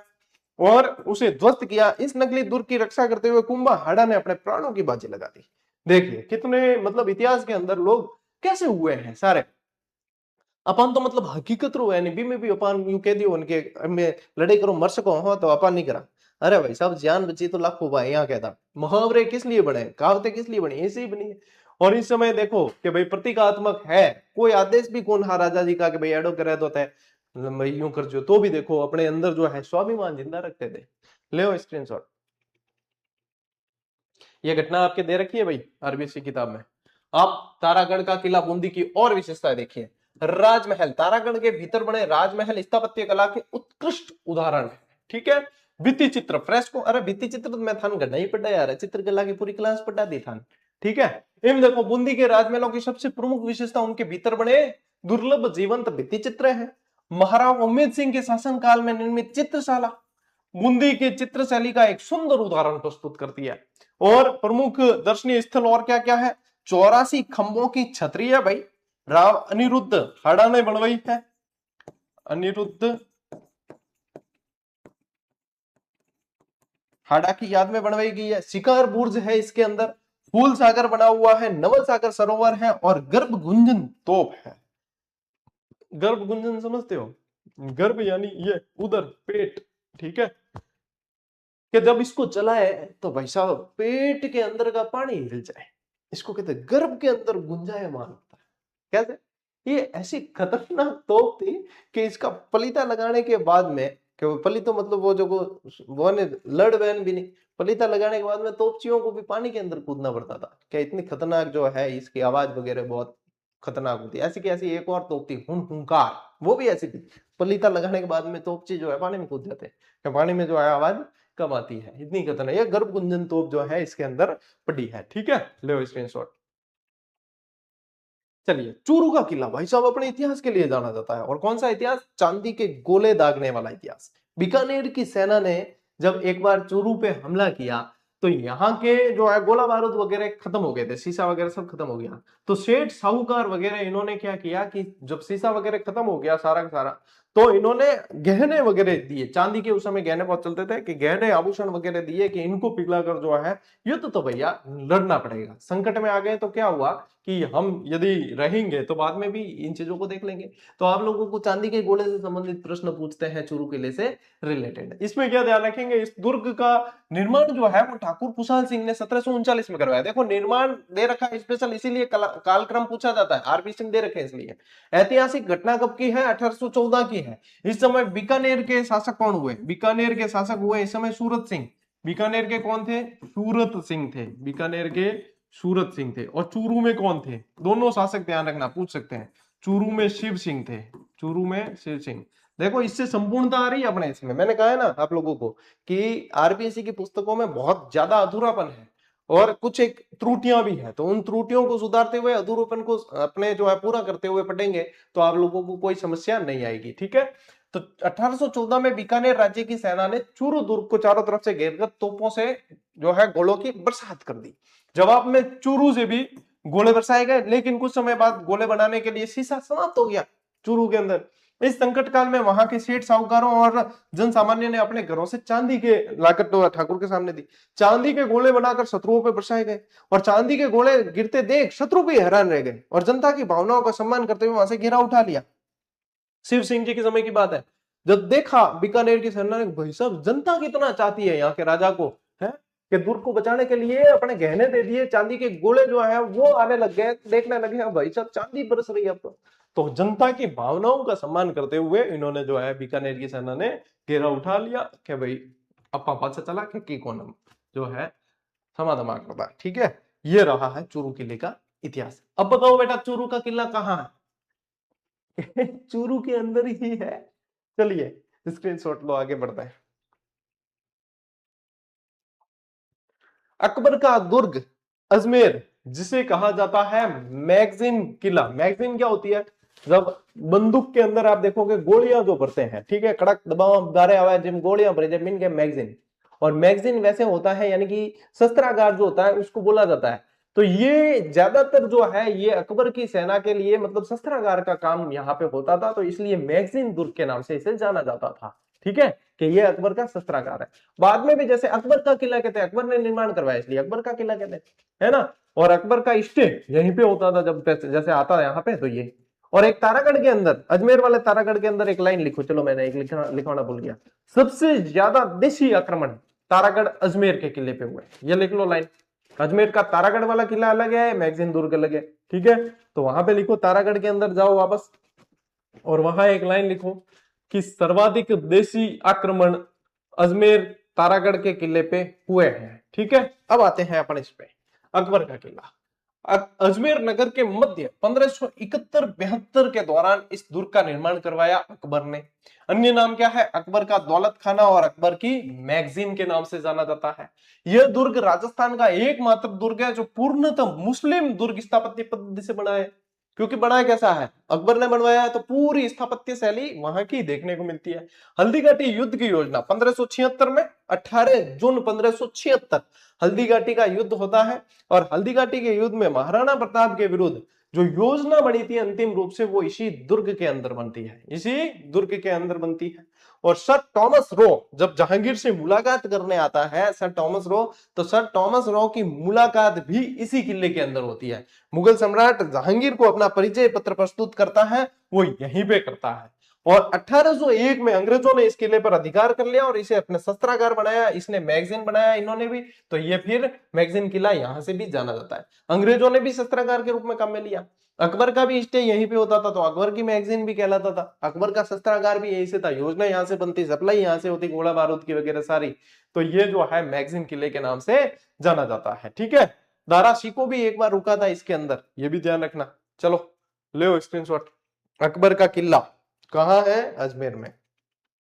और उसे ध्वस्त किया। इस नकली दुर्ग की रक्षा करते हुए कुंभा हाड़ा ने अपने प्राणों की बाजी लगा दी। देखिए कितने मतलब इतिहास के अंदर लोग कैसे हुए हैं सारे। अपन तो मतलब हकीकत रो है नहीं में भी अपन यू कह दियो उनके में लड़ाई करो मर सको हो तो अपन नहीं करा। अरे भाई साहब जान बची तो लाखों भाई, यहाँ कहता मुहावरे किस लिए बने, कहावतें किस लिए बनी, ऐसे ही बनी है। और इस समय देखो कि भाई प्रतीकात्मक है, कोई आदेश भी कौन हा राजा जी का कि भाई एडो करे तो है यूं कर जो, तो भी देखो अपने अंदर जो है स्वाभिमान जिंदा रखते थे। ले स्क्रीनशॉट, ये घटना आपके दे रखी है भाई आरबीएससी किताब में। आप तारागढ़ का किला बूंदी की और विशेषताएं देखिए। राजमहल, तारागढ़ के भीतर बने राजमहल स्थापत्य कला के उत्कृष्ट उदाहरण है। ठीक है, भित्ति चित्र फ्रेस्को, अरे भित्ति चित्र तो मैं थान गढ़ा ही पढ़ा यार, चित्रकला की पूरी क्लास पढ़ा दी थान। ठीक है, इन देखो बूंदी के राजमहलों की सबसे प्रमुख विशेषता उनके भीतर बने दुर्लभ जीवंत भित्ति चित्र है। महाराणा उम्मेद सिंह के शासनकाल में निर्मित चित्रशाला बूंदी के चित्र शैली का एक सुंदर उदाहरण प्रस्तुत करती है। और प्रमुख दर्शनीय स्थल और क्या क्या है, 84 खंभों की छतरी है भाई, राव अनिरुद्ध हाड़ा ने बनवाई है। अनिरुद्ध हाड़ा की याद में बनवाई गई है। शिकार बुर्ज है इसके अंदर, फूल सागर बना हुआ है, नवल सागर सरोवर है और गर्भ गुंजन तोप है। गर्भ गुंजन समझते हो, गर्भ यानी ये उधर पेट। ठीक है, कि जब इसको चलाए तो भाई साहब पेट के अंदर का पानी हिल जाए, इसको कहते हैं गर्भ के अंदर गुंजायमान होता है। कैसे, ये ऐसी खतरनाक तोप थी कि इसका पलीता लगाने के बाद में, कि पलीतो मतलब वो जो वो ने लड़ बहन भी नहीं, पलीता लगाने के बाद में तोपचियों को भी पानी के अंदर कूदना पड़ता था। क्या इतनी खतरनाक जो है, इसकी आवाज वगैरह बहुत खतरनाक होती है। ऐसी की ऐसी एक और तोप थी हुंकार, वो भी ऐसी थी, पलीता लगाने के बाद में तोपची जो है पानी में कूद जाते हैं, पानी में जो है आवाज कम आती है, इतनी खतरनाक। ये गर्भ गुंजन तोप जो है इसके अंदर पड़ी है। ठीक है, ले स्क्रीनशॉट। चलिए, चूरू का किला भाई साहब अपने इतिहास के लिए जाना जाता है। और कौन सा इतिहास, चांदी के गोले दागने वाला इतिहास। बीकानेर की सेना ने जब एक बार चूरू पे हमला किया तो यहाँ के जो है गोला बारूद वगैरह खत्म हो गए थे, शीशा वगैरह सब खत्म हो गया। तो सेठ साहूकार वगैरह इन्होंने क्या किया कि जब शीशा वगैरह खत्म हो गया सारा का सारा, तो इन्होंने गहने वगैरह दिए, चांदी के उस समय गहने बहुत चलते थे, कि गहने आभूषण वगैरह दिए कि इनको पिघलाकर जो है युद्ध तो भैया लड़ना पड़ेगा। संकट में आ गए तो क्या हुआ कि हम यदि रहेंगे तो बाद में भी इन चीजों को देख लेंगे। तो आप लोगों को चांदी के गोले से संबंधित प्रश्न पूछते हैं चूरू किले से रिलेटेड। इसमें क्या ध्यान रखेंगे, इस दुर्ग का निर्माण जो है वो ठाकुर कुशाल सिंह ने 1739 में करवाया। देखो निर्माण दे रखा है स्पेशल, इसीलिए कालक्रम पूछा जाता है, आरबी सिंह दे रखे हैं इसलिए। ऐतिहासिक घटना कब की है, 1814 की है। इस समय बीकानेर के शासक कौन हुए, बीकानेर के शासक हुए इस समय सूरत सिंह। बीकानेर के कौन थे, सूरत सिंह थे, बीकानेर के सूरत सिंह थे। और चूरू में कौन थे, दोनों शासक ध्यान रखना पूछ सकते हैं। चूरू में शिव सिंह थे, चूरू में शिव सिंह। देखो इससे संपूर्णता आ रही है अपने इसमें, मैंने कहा है ना आप लोगों को कि आरपीएससी की पुस्तकों में बहुत ज्यादा अधूरापन है और कुछ एक त्रुटियां भी है, तो उन त्रुटियों को सुधारते हुए अधूरापन को अपने जो है पूरा करते हुए पढ़ेंगे तो आप लोगों को कोई समस्या नहीं आएगी। ठीक है, तो 1814 में बीकानेर राज्य की सेना ने चूरू दुर्ग को चारों तरफ से घेरकर तोपों से जो है गोलों की बरसात कर दी। जवाब में चूरू से भी गोले बरसाए गए, लेकिन कुछ समय बाद गोले बनाने के लिए सीसा समाप्त हो गया चूरू के अंदर। इस संकट काल में वहां के सेठ साहूकारों और जन सामान्य ने अपने घरों से चांदी के लाकर तो ठाकुर के सामने दी। चांदी के गोले बनाकर शत्रुओं पर बरसाए गए और चांदी के गोले गिरते देख शत्रु भी हैरान रह गए और जनता की भावनाओं का सम्मान करते हुए वहां से घेरा उठा लिया। शिव सिंह जी के समय की बात है, जब देखा बीकानेर की सेना ने, भाई साहब जनता कितना चाहती है यहाँ के राजा को, है कि दुर्ग को बचाने के लिए अपने गहने दे दिए, चांदी के गोले जो है वो आने लग गए, देखने लगे भाई साहब चांदी बरस रही है अब तो जनता की भावनाओं का सम्मान करते हुए इन्होंने जो है बीकानेर की सेना ने घेरा उठा लिया कि भाई अपा पाछा चला कि कौन जो है समाधमा करता। ठीक है, ये रहा है चूरू किले का इतिहास। अब बताओ बेटा चूरू का किला कहाँ है? चूरू के अंदर ही है। चलिए स्क्रीनशॉट लो, आगे बढ़ते हैं। अकबर का दुर्ग अजमेर, जिसे कहा जाता है मैगजीन किला। मैगजीन क्या होती है? जब बंदूक के अंदर आप देखोगे गोलियां जो भरते हैं, ठीक है, कड़क दबाव गारे आवाज जिम गोलियां भरे जमीन के मैगजीन। और मैगजीन वैसे होता है यानी कि शस्त्रागार जो होता है उसको बोला जाता है। तो ये ज्यादातर जो है ये अकबर की सेना के लिए मतलब शस्त्रागार का काम यहाँ पे होता था, तो इसलिए मैगजीन दुर्ग के नाम से इसे जाना जाता था। ठीक है, कि ये अकबर का शस्त्रागार है। बाद में भी जैसे अकबर का किला कहते हैं, अकबर ने निर्माण करवाया इसलिए अकबर का किला कहते हैं, है ना। और अकबर का स्टे यहीं पे होता था, जब जैसे आता है यहाँ पे तो ये। और एक तारागढ़ के अंदर, अजमेर वाले तारागढ़ के अंदर एक लाइन लिखो, चलो मैंने एक लिखवाना भूल गया, सबसे ज्यादा देशी आक्रमण तारागढ़ अजमेर के किले पे हुए। ये लिख लो लाइन, अजमेर का तारागढ़ वाला किला अलग है, मैगजीन दुर्ग अलग है। ठीक है, तो वहां पे लिखो तारागढ़ के अंदर जाओ वापस और वहां एक लाइन लिखो कि सर्वाधिक देशी आक्रमण अजमेर तारागढ़ के किले पे हुए हैं। ठीक है, अब आते हैं अपन इस पे अकबर का किला। अजमेर नगर के मध्य 1571-72 के दौरान इस दुर्ग का निर्माण करवाया अकबर ने। अन्य नाम क्या है? अकबर का दौलत खाना और अकबर की मैगजीन के नाम से जाना जाता है। यह दुर्ग राजस्थान का एकमात्र दुर्ग है जो पूर्णतः मुस्लिम दुर्ग स्थापत्य पद्धति से बना है। क्योंकि बनाया कैसा है? अकबर ने बनवाया है, तो पूरी स्थापत्य शैली वहां की देखने को मिलती है। हल्दीघाटी युद्ध की योजना 1576 में 18 जून 1576 हल्दीघाटी का युद्ध होता है और हल्दीघाटी के युद्ध में महाराणा प्रताप के विरुद्ध जो योजना बनी थी अंतिम रूप से वो इसी दुर्ग के अंदर बनती है, इसी दुर्ग के अंदर बनती है। और सर टॉमस रो जब जहांगीर से मुलाकात करने आता है, सर टॉमस रो, तो सर टॉमस रो की मुलाकात भी इसी किले के अंदर होती है। मुगल सम्राट जहांगीर को अपना परिचय पत्र प्रस्तुत करता है वो यहीं पे करता है। और 1801 में अंग्रेजों ने इस किले पर अधिकार कर लिया और इसे अपने शस्त्रागार बनाया, इसने मैगजीन बनाया इन्होंने भी, तो ये फिर मैगजीन किला यहां से भी जाना जाता है। अंग्रेजों ने भी शस्त्रागार के रूप में काम में लिया। अकबर का भी स्टे यहीं पे होता था तो अकबर की मैगजीन भी कहलाता था। अकबर का शस्त्रागार भी यहीं से था, योजना यहां से बनती, सप्लाई यहां से होती, गोला बारूद की वगैरह सारी। तो ये जो है मैगजीन किले के नाम से जाना जाता है। ठीक है, दारा शिकोह भी एक बार रुका था इसके अंदर, ये भी ध्यान रखना। चलो ले स्क्रीनशॉट। अकबर का किला कहाँ है? अजमेर में।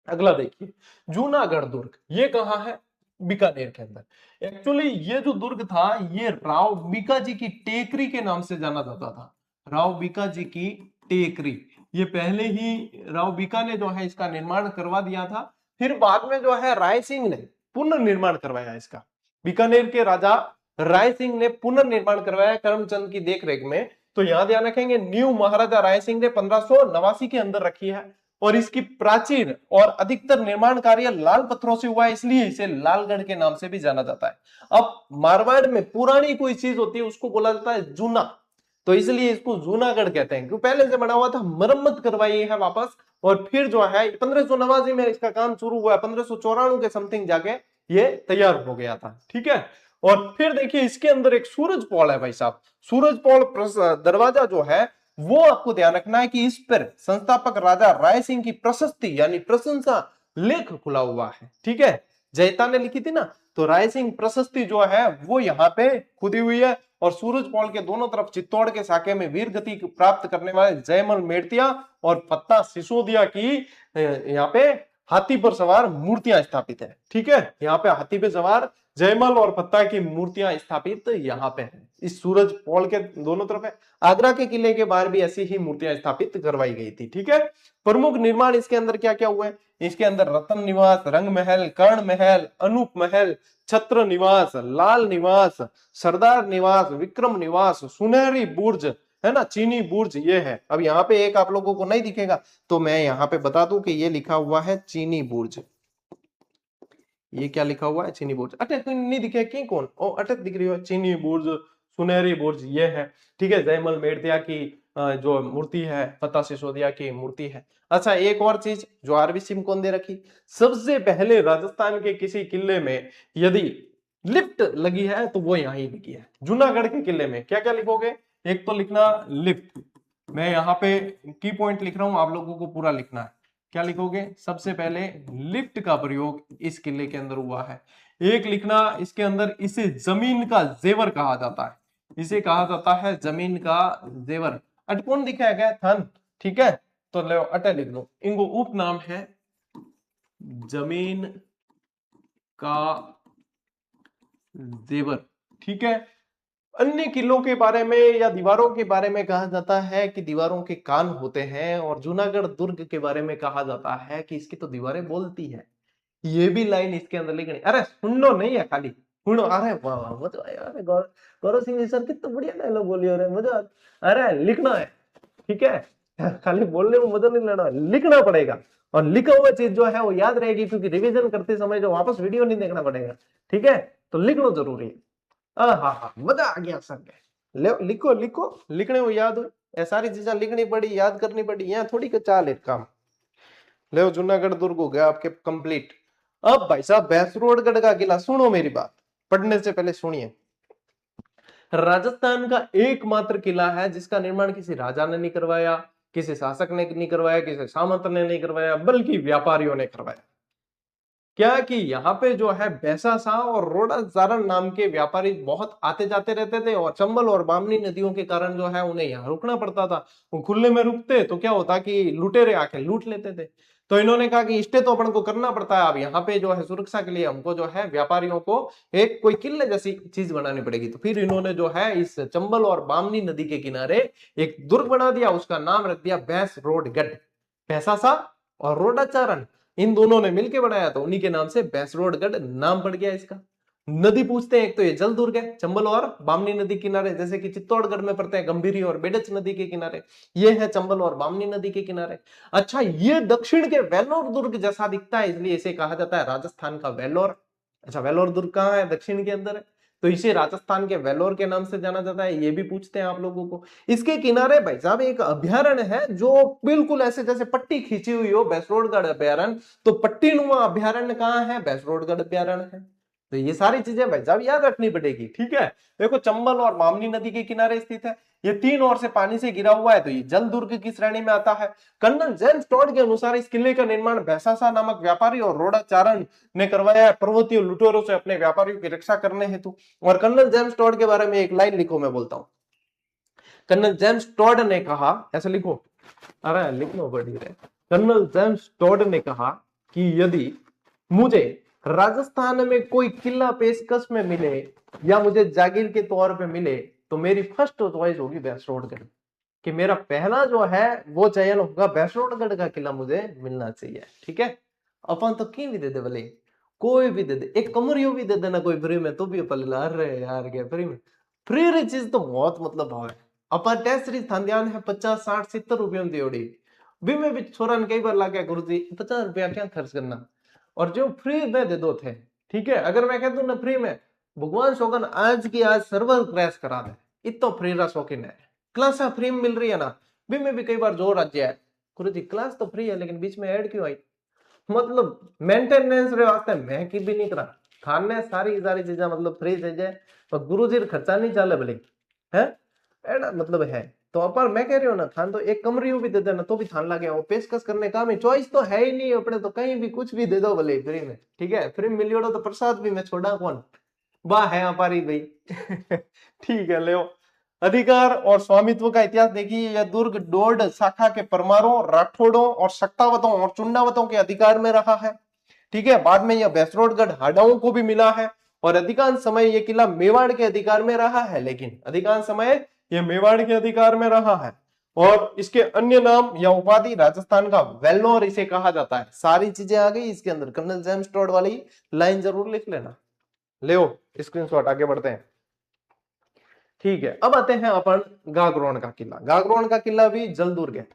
अगला देखिए जूनागढ़ दुर्ग, ये कहाँ है? बीकानेर के अंदर। एक्चुअली ये जो दुर्ग था ये राव बीकाजी की टेकरी के नाम से जाना जाता था। राव बीकाजी की टेकरी, ये पहले ही राव बीका ने जो है इसका निर्माण करवा दिया था, फिर बाद में जो है राय सिंह ने पुनर्निर्माण करवाया इसका। बीकानेर के राजा राय सिंह ने पुनर्निर्माण करवाया करमचंद की देखरेख में। तो यहां ध्यान रखेंगे न्यू महाराजा राय सिंह ने 1589 के अंदर रखी है और इसकी प्राचीन और अधिकतर निर्माण कार्य लाल पत्थरों से हुआ है, इसलिए इसे लालगढ़ के नाम से भी जाना जाता है। अब मारवाड़ में पुरानी कोई चीज होती है उसको बोला जाता है जूना, तो इसलिए इसको जूनागढ़ कहते हैं, क्योंकि पहले से बना हुआ था, मरम्मत करवाई है वापस और फिर जो है 1589 में इसका काम शुरू हुआ, 1594 के समथिंग जाके ये तैयार हो गया था। ठीक है, और फिर देखिए इसके अंदर एक सूरज पॉल है भाई साहब। सूरज पॉल दरवाजा जो है वो आपको ध्यान रखना है कि इस पर संस्थापक राजा राय सिंह की प्रशस्ति यानी प्रशंसा लेख खुला हुआ है। ठीक है, जयता ने लिखी थी ना, तो राय सिंह प्रशस्ति जो है वो यहाँ पे खुदी हुई है। और सूरज पॉल के दोनों तरफ चित्तौड़ के साके में वीर गति प्राप्त करने वाले जयमल मेड़तिया और पत्ता सिसोदिया की यहाँ पे हाथी पर सवार मूर्तियां स्थापित है। ठीक है, यहाँ पे हाथी पे सवार जयमल और फत्ता की मूर्तियां स्थापित यहाँ पे है, इस सूरज पोल के दोनों तरफ है। आगरा के किले के बाहर भी ऐसी ही मूर्तियां स्थापित करवाई गई थी। ठीक है, प्रमुख निर्माण इसके अंदर क्या क्या हुआ है? इसके अंदर रतन निवास, रंग महल, कर्ण महल, अनूप महल, छत्र निवास, लाल निवास, सरदार निवास, विक्रम निवास, सुनहरी बुर्ज, है ना, चीनी बुर्ज, ये है। अब यहाँ पे एक आप लोगों को नहीं दिखेगा तो मैं यहाँ पे बता दूं कि ये लिखा हुआ है चीनी बुर्ज। ये क्या लिखा हुआ है? चीनी बुर्ज। अटक नहीं दिखे कि कौन? ओ अटक दिख रही है, चीनी बुर्ज, सुनहरी बुर्ज, ये है। ठीक है, जयमल मेड़तिया की जो मूर्ति है, फत्ता सिसोदिया की मूर्ति है। अच्छा, एक और चीज जो आरबी सिम कौन दे रखी, सबसे पहले राजस्थान के किसी किले में यदि लिफ्ट लगी है तो वो यहीं लगी है, जूनागढ़ के किले में। क्या क्या लिखोगे? एक तो लिखना लिफ्ट, मैं यहाँ पे की पॉइंट लिख रहा हूं, आप लोगों को पूरा लिखना है। क्या लिखोगे? सबसे पहले लिफ्ट का प्रयोग इस किले के अंदर हुआ है। एक लिखना इसके अंदर, इसे जमीन का जेवर कहा जाता है, इसे कहा जाता है जमीन का जेवर। अट कौन दिखाया गया? थन। ठीक है, तो लो अटे लिख लो, इनको उपनाम है जमीन का जेवर। ठीक है, अन्य किलों के बारे में या दीवारों के बारे में कहा जाता है कि दीवारों के कान होते हैं, और जूनागढ़ दुर्ग के बारे में कहा जाता है कि इसकी तो दीवारें बोलती है। ये भी लाइन इसके अंदर लिखनी। अरे सुननो नहीं है, खाली सुनो। अरे वाह वाह, मजा आया। अरे गौरव सिंह सर कितना बढ़िया डायलॉग बोली, अरे मजा। अरे लिखना है, ठीक है, खाली बोलने में मजा नहीं लेना, लिखना पड़ेगा। और लिखा हुआ चीज जो है वो याद रहेगी, क्योंकि रिवीजन करते समय जो वापस वीडियो नहीं देखना पड़ेगा। ठीक है, तो लिखना जरूरी है। हाँ हाँ, मजा आ गया सर के। ले लिखो लिखो, लिखने को याद हो, ये सारी चीजें लिखनी पड़ी, याद करनी पड़ी, यहाँ थोड़ी का चाल है काम। ले जूनागढ़ दुर्ग हो गया आपके कंप्लीट। अब भाई साहब भैंसरोडगढ़ का किला, सुनो मेरी बात, पढ़ने से पहले सुनिए। राजस्थान का एकमात्र किला है जिसका निर्माण किसी राजा ने नहीं करवाया, किसी शासक ने नहीं करवाया, किसी सामंत ने नहीं करवाया, बल्कि व्यापारियों ने करवाया। क्या कि यहाँ पे जो है बैसा शाह और रोड़ा जारण नाम के व्यापारी बहुत आते जाते रहते थे, और चंबल और बामनी नदियों के कारण जो है उन्हें यहाँ रुकना पड़ता था। वो खुले में रुकते तो क्या होता कि लुटेरे आके लूट लेते थे। तो इन्होंने कहा कि इष्टे तो अपन को करना पड़ता है, अब यहाँ पे जो है सुरक्षा के लिए हमको जो है व्यापारियों को एक कोई किले जैसी चीज बनानी पड़ेगी। तो फिर इन्होंने जो है इस चंबल और बामनी नदी के किनारे एक दुर्ग बना दिया, उसका नाम रख दिया भैंसरोडगढ़। भैंसा शाह और रोडाचारण इन दोनों ने मिलकर बनाया, तो उन्हीं के नाम से भैंसरोडगढ़ नाम पड़ गया इसका। नदी पूछते हैं, एक तो ये जल दुर्ग है चंबल और बामनी नदी किनारे, जैसे कि चित्तौड़गढ़ में पड़ते हैं गंभीरी और बेडच नदी के किनारे, ये है चंबल और बामनी नदी के किनारे। अच्छा, ये दक्षिण के वेल्लोर दुर्ग जैसा दिखता है, इसलिए इसे कहा जाता है राजस्थान का वेल्लोर। अच्छा, वेल्लोर दुर्ग कहाँ है? दक्षिण के अंदर है, तो इसे राजस्थान के वेल्लोर के नाम से जाना जाता है, ये भी पूछते हैं आप लोगों को। इसके किनारे भाई साहब एक अभ्यारण्य है जो बिल्कुल ऐसे जैसे पट्टी खींची हुई हो, भैंसरोडगढ़ अभ्यारण्य। तो पट्टी नुमा अभ्यारण्य कहाँ है? भैंसरोडगढ़ अभ्यारण्य है। तो ये सारी चीजें भाई साहब याद रखनी पड़ेगी। ठीक है, देखो चंबल और बामनी नदी के किनारे स्थित है, ये तीन ओर से पानी से घिरा हुआ है, तो ये जल दुर्ग की श्रेणी में आता है। कर्नल जेम्स टॉड के अनुसार इस किले का निर्माण भैंसासा नामक व्यापारी और रोडाचारण ने करवाया है, पर्वतीय लुटेरों से अपने व्यापारियों की रक्षा करने हेतु। और कर्नल जेम्स टॉड के बारे में एक लाइन लिखो, मैं बोलता हूं। कर्नल जेम्स टॉड ने कहा, ऐसे लिखो, अरे लिखना पड़ी रहे। कर्नल जेम्स टॉड ने कहा कि यदि मुझे राजस्थान में कोई किला पेशकश में मिले या मुझे जागीर के तौर पे मिले, तो मेरी फर्स्ट चॉइस होगी भैंसरोडगढ़, कि मेरा पहला जो है वो चयन होगा भैंसरोडगढ़ का किला मुझे मिलना चाहिए। ठीक है, अपन तो की भी दे दे भले, कोई भी दे दे, एक कमरियो भी दे देना कोई फ्री में, तो भी अपन ला रहे यार, क्या फ्री में? फ्री चीज तो बहुत मतलब भाव है। अपन टेस्ट सीरीज थान ध्यान है 50 60 70 रुपये में दियोड़ी भी, मैं भी छोरा ने कई बार ला के गुरु जी 50 रुपया क्या खर्च करना, और जो फ्री में दे दो थे। ठीक है, अगर मैं कह दूं ना फ्री में, भगवान शोगन आज की आज सर्वर क्रैश करा दे, इतना फ्री रा शौकीन है। क्लास फ्री में मिल रही है ना, भी में भी कई बार जोर आ जाए, गुरु जी क्लास तो फ्री है लेकिन बीच में ऐड क्यों आई? मतलब मेंटेनेंस रे वास्ते मैं की भी नहीं करा, खाने सारी सारी चीजें मतलब फ्री चाहिए, पर गुरु जी खर्चा नहीं चाले भले है, एड़ा मतलब है। तो अपन मैं कह रही हूँ ना, थान तो एक कमरी भी दे देना तो भी थान लगे, वो पेशकश करने का में चॉइस तो है ही नहीं अपने, तो कहीं भी कुछ भी दे दो भले फ्री में। ठीक है, फ्री में मिलियो तो प्रसाद भी मैं छोड़ा कौन, वाह है हमारी भाई। ठीक है, ले अधिकार और स्वामित्व का इतिहास देखिए, यह दुर्ग डोड शाखा के परमारों, राठौड़ों और शक्तावतों और चुंडावतों के अधिकार में रहा है। ठीक है, बाद में यह भैंसरोडगढ़ हाडाओं को भी मिला है, और अधिकांश समय ये किला मेवाड़ के अधिकार में रहा है, लेकिन अधिकांश समय ये मेवाड़ के अधिकार में रहा है। और इसके अन्य नाम या उपाधि, राजस्थान का वेल्लोर इसे कहा जाता है। सारी चीजें आ गई इसके अंदर, कर्नल जेम्स टॉड वाली लाइन जरूर लिख लेना। ले स्क्रीनशॉट, आगे बढ़ते हैं। ठीक है, अब आते हैं अपन गागरोन का किला। गागरोन का किला भी जल दुर्ग है।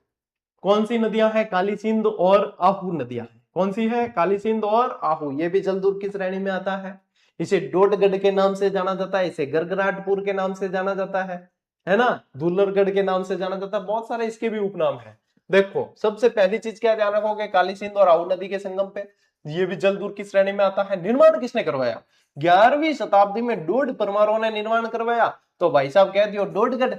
कौन सी नदियां हैं? काली सिंध और आहू नदियां हैं। कौन सी है? काली सिंध और आहू। ये भी जल दुर्ग की श्रेणी में आता है। इसे डोडगढ़ के नाम से जाना जाता है, इसे गरगराटपुर के नाम से जाना जाता है ना, दुल्लरगढ़ के नाम से जाना जाता है, बहुत सारे इसके भी उपनाम है। देखो, सबसे पहली चीज क्या ध्यान रखोगे, काली सिंध और आहू नदी के संगम पे ये भी जल दुर्ग की श्रेणी में आता है। निर्माण किसने करवाया? 11वीं शताब्दी में डोड परमारों ने निर्माण करवाया, तो भाई साहब कह दियो डोडगढ़।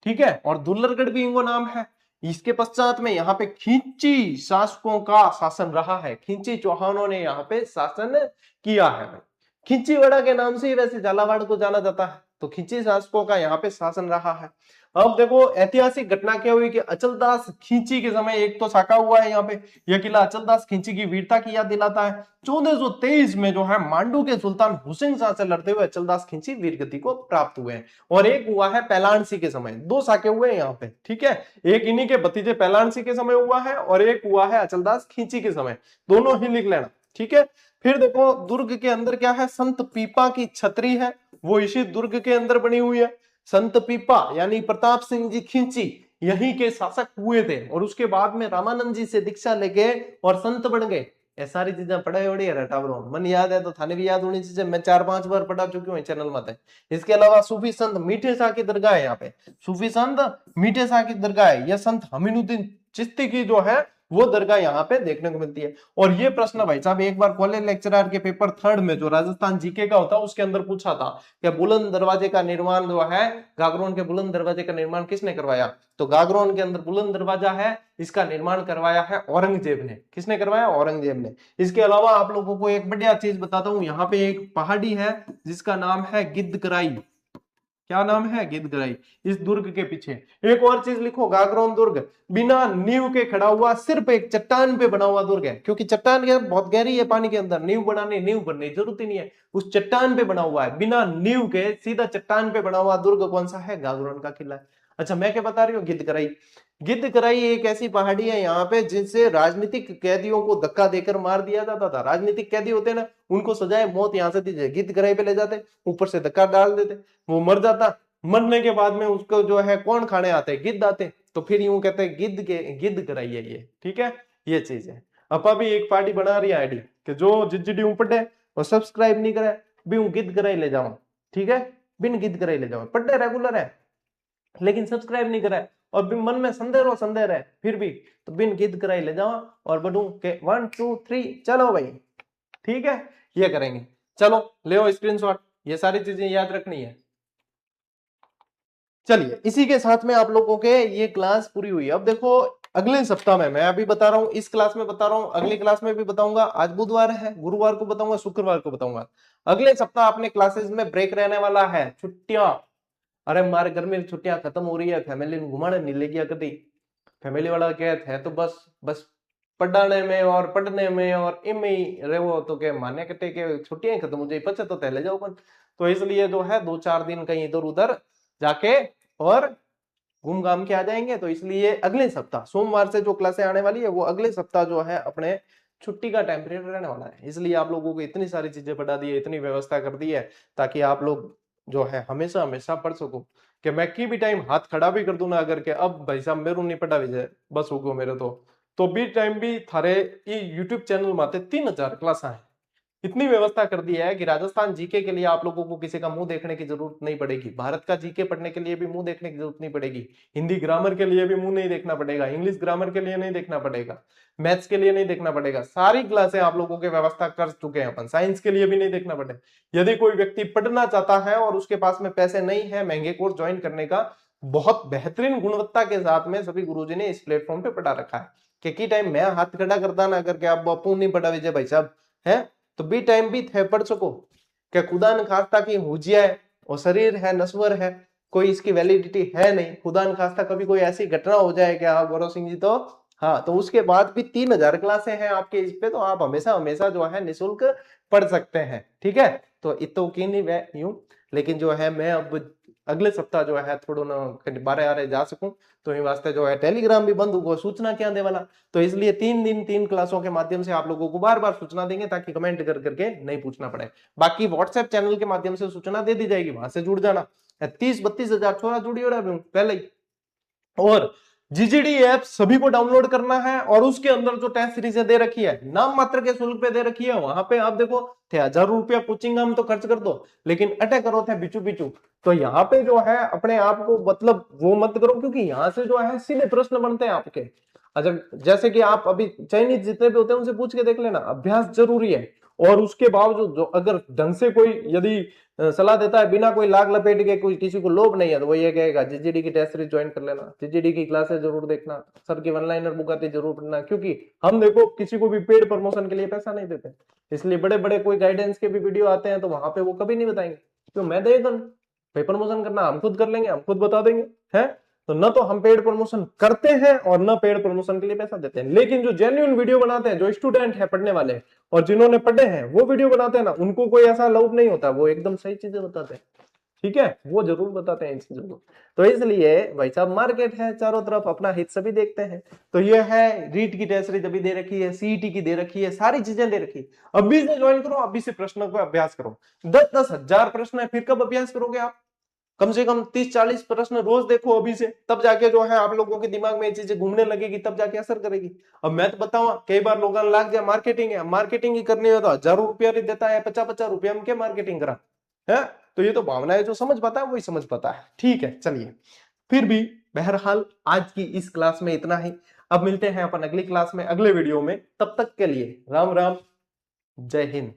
ठीक है, और दुल्लरगढ़ भी इनको नाम है। इसके पश्चात में यहाँ पे खिंची शासकों का शासन रहा है। खिंची चौहानों ने यहाँ पे शासन किया है। खिंचीवाड़ा के नाम से ही वैसे झालावाड़ को जाना जाता है, तो खिंची शासकों का यहाँ पे शासन रहा है। अब देखो, ऐतिहासिक घटना क्या हुई कि अचलदास खिंची के समय एक तो साका हुआ है यहाँ पे। यह किला अचलदास खिंची की वीरता की याद दिलाता है। 1423 में जो है मांडू के सुल्तान हुसैन शाह से लड़ते हुए अचलदास खिंची वीरगति को प्राप्त हुए हैं। और एक हुआ है पैलानसी के समय। दो साके हुए हैं यहाँ पे, ठीक है। एक इन्हीं के भतीजे पैलानसी के समय हुआ है और एक हुआ है अचलदास खिंची के समय। दोनों ही लिख लेना, ठीक है। फिर देखो, दुर्ग के अंदर क्या है, संत पीपा की छतरी है, वो इसी दुर्ग के अंदर बनी हुई है। संत पीपा यानी प्रताप सिंह जी खिंची यहीं के शासक हुए थे, और उसके बाद में रामानंद जी से दीक्षा लेके और संत बन गए। ये सारी चीजें पढ़ाई ओढ़ी है टावरों, मन याद है तो थाने भी याद होनी चाहिए। मैं 4-5 बार पढ़ा चुकी हूँ चैनल में। इसके अलावा सूफी संत मीठे शाह की दरगाह है यहाँ पे। सूफी संत मीठे शाह की दरगाह है। यह संत हमीनुद्दीन चिश्ती की जो है वो दरगाह यहाँ पे देखने को मिलती है। और ये प्रश्न भाई साहब एक बार कॉलेज लेक्चरर के पेपर 3rd में जो राजस्थान जीके का होता है उसके अंदर पूछा था कि बुलंद दरवाजे का निर्माण जो है, गागरोन के बुलंद दरवाजे का निर्माण किसने करवाया? तो गागरोन के अंदर बुलंद दरवाजा है, इसका निर्माण करवाया है औरंगजेब ने। किसने करवाया? औरंगजेब ने। इसके अलावा आप लोगों को एक बढ़िया चीज बताता हूं, यहाँ पे एक पहाड़ी है जिसका नाम है गिद्धकराई। क्या नाम है? गिद्धकराई। इस दुर्ग के पीछे एक और चीज लिखो, गागरोन दुर्ग बिना नींव के खड़ा हुआ, सिर्फ एक चट्टान पे बना हुआ दुर्ग है। क्योंकि चट्टान के बहुत गहरी है पानी के अंदर, नींव बनने की जरूरत ही नहीं है, उस चट्टान पे बना हुआ है। बिना नींव के सीधा चट्टान पे बना हुआ दुर्ग कौन सा है? गागरोन का किला है। अच्छा, मैं क्या बता रही हूँ? गिद्धकराई। गिद्धकराई एक ऐसी पहाड़ी है यहाँ पे जिनसे राजनीतिक कैदियों को धक्का देकर मार दिया जाता था। राजनीतिक कैदी होते ना, उनको सजाए मौत यहाँ से दी जाए, गिद्धकराई पे ले जाते, ऊपर से धक्का डाल देते, वो मर जाता। मरने के बाद में उसको जो है कौन खाने आते? गिद्ध आते। तो फिर यूं कहते हैं गिद्ध कराइए ये, ठीक है। ये चीज है। अपा भी एक पार्टी बना रही है आईडी कि जो जिज्जडी पढ़े और सब्सक्राइब नहीं करे भी हूं गिद्ध कराई ले जाऊं, ठीक है। बिन गिद्ध कराई ले जाऊं, पढ़े रेगुलर है लेकिन सब्सक्राइब नहीं करा और भी मन में संदेह रहे फिर भी, तो बिन गिद्ध कराई ले जाओ और बढ़ू के 1 2 3 चलो भाई, ठीक है। ये करेंगे। चलो ले स्क्रीनशॉट, ये सारी चीजें याद रखनी है। चलिए, इसी के साथ में आप लोगों के ये क्लास पूरी हुई। अब देखो, अगले सप्ताह में मैं अभी बता रहा हूं, इस क्लास में बता रहा हूं, अगली क्लास में भी बताऊंगा। आज बुधवार है, गुरुवार को बताऊंगा, शुक्रवार को बताऊंगा। अगले सप्ताह अपने क्लासेस में ब्रेक रहने वाला है, छुट्टियां। अरे हमारे घर में छुट्टियां खत्म हो रही है, फैमिली ने घुमाने नहीं ले गया कभी। फैमिली वाला कहते हैं तो बस बस पढ़ाने में और पढ़ने में और इनमें ही रहो, तो क्या माने कहते के छुट्टियां खत्म हो जाए, पचे तो तहले जाओ अपन। तो इसलिए जो है 2-4 दिन कहीं इधर उधर जाके और घूम घाम के आ जाएंगे। तो इसलिए अगले सप्ताह सोमवार से जो क्लासें आने वाली है वो अगले सप्ताह जो है अपने छुट्टी का टाइम पीरियड रहने वाला है। इसलिए आप लोगों को इतनी सारी चीजें पढ़ा दी है, इतनी व्यवस्था कर दी है ताकि आप लोग जो है हमेशा हमेशा पढ़ सको। कि मैं की भी टाइम हाथ खड़ा भी कर दूं ना अगर के अब भाई साहब मेरू नहीं पढ़ा विजय बस होगो मेरे तो भी टाइम भी थारे यूट्यूब चैनल माते 3000 क्लास है। इतनी व्यवस्था कर दी है कि राजस्थान जीके के लिए आप लोगों को किसी का मुंह देखने की जरूरत नहीं पड़ेगी। भारत का जीके पढ़ने के लिए भी मुंह देखने की जरूरत नहीं पड़ेगी। हिंदी ग्रामर के लिए भी मुंह नहीं देखना पड़ेगा। इंग्लिश ग्रामर के लिए नहीं देखना पड़ेगा। मैथ्स के लिए नहीं देखना पड़ेगा। सारी क्लासें आप लोगों की व्यवस्था कर चुके हैं अपन। साइंस के लिए भी नहीं देखना पड़ेगा। यदि कोई व्यक्ति पढ़ना चाहता है और उसके पास में पैसे नहीं है महंगे कोर्स ज्वाइन करने का, बहुत बेहतरीन गुणवत्ता के साथ में सभी गुरुजी ने इस प्लेटफॉर्म पे पढ़ा रखा है। कि टाइम मैं हाथ खड़ा करता ना करके आप बापू नहीं पढ़ा विजय भाई साहब है, तो बी टाइम भी थे पढ़ सको। क्या खुदा न खास्ता की हुजिया है और शरीर है नश्वर है, कोई इसकी वैलिडिटी है नहीं। खुदा न खास्ता कभी कोई ऐसी घटना हो जाए कि हाँ गौरव सिंह जी तो हाँ, तो उसके बाद भी 3000 क्लासें हैं आपके इस पे, तो आप हमेशा हमेशा जो है निःशुल्क पढ़ सकते हैं, ठीक है। तो इतो की नहीं वह यूं, लेकिन जो है मैं अब अगले सप्ताह जो है थोड़ा ना बारे आरे जा सकूं, तो इन वास्ते जो है टेलीग्राम भी बंद होगा, सूचना क्या दे वाला, तो इसलिए 3 दिन 3 क्लासों के माध्यम से आप लोगों को बार बार सूचना देंगे ताकि कमेंट कर करके नहीं पूछना पड़े। बाकी व्हाट्सएप चैनल के माध्यम से सूचना दे दी जाएगी, वहां से जुड़ जाना। 30-32 हजार छोरा जुड़ी हो रहा है पहले ही। और जीजीडी ऐप सभी को डाउनलोड करना है, और उसके अंदर जो टेस्ट सीरीज दे रखी है नाम मात्र के शुल्क पे दे रखी है, वहां पे आप देखो थे 1000 रुपया कोचिंग हम तो खर्च कर दो, लेकिन अटैक करो थे बिचू बिचू, तो यहाँ पे जो है अपने आप को मतलब वो मत करो, क्योंकि यहाँ से जो है सीधे प्रश्न बनते हैं आपके। अच्छा, जैसे कि आप अभी चयनित जितने भी होते हैं उनसे पूछ के देख लेना, अभ्यास जरूरी है। और उसके बावजूद जो अगर ढंग से कोई यदि सलाह देता है बिना कोई लाग लपेट के, कोई किसी को लोभ नहीं है, तो वो ये कहेगा जीजीडी की टेस्ट सीरीज ज्वाइन कर लेना, जीजीडी की क्लासेस जरूर देखना, सर की ऑनलाइनर बुक आती जरूर पढ़ना, क्योंकि हम देखो किसी को भी पेड प्रमोशन के लिए पैसा नहीं देते, इसलिए बड़े बड़े कोई गाइडेंस के भी वीडियो आते हैं तो वहां पे वो कभी नहीं बताएंगे क्यों मैं देगा भाई, प्रमोशन करना हम खुद कर लेंगे, हम खुद बता देंगे है। तो न तो हम पेड प्रमोशन करते हैं और न पेड प्रमोशन के लिए पैसा देते हैं, लेकिन जो जेन्युइन वीडियो बनाते हैं, जो स्टूडेंट है पढ़ने वाले और जिन्होंने पढ़े हैं वो वीडियो बनाते हैं ना, उनको कोई ऐसा लोभ नहीं होता, वो एकदम सही चीजें बताते हैं, ठीक है, वो जरूर बताते हैं इन चीजों को। तो इसलिए भाई साहब मार्केट है चारों तरफ, अपना हित सभी देखते हैं। तो ये है रीट की टेस्ट सीरीज अभी दे रखी है, सीईटी की दे रखी है, सारी चीजें दे रखी है, अभी से ज्वाइन करो, अभी से प्रश्नों का अभ्यास करो। 10-10 हजार प्रश्न है, फिर कब अभ्यास करोगे आप? कम से कम 30-40 प्रश्न रोज देखो अभी से, तब जाके जो है आप लोगों के दिमाग में ये चीजें घूमने लगेगी, तब जाके असर करेगी। अब मैं तो बताऊं, कई बार लोगों ने लाग जाए मार्केटिंग है, मार्केटिंग ही करनी है तो 1000 रुपया नहीं देता है, 50-50 रुपया में क्या मार्केटिंग करा है। तो ये तो भावना है, जो समझ पाता है वही समझ पाता है, ठीक है। चलिए फिर भी बहरहाल आज की इस क्लास में इतना ही, अब मिलते हैं अपन अगली क्लास में अगले वीडियो में, तब तक के लिए राम राम, जय हिंद।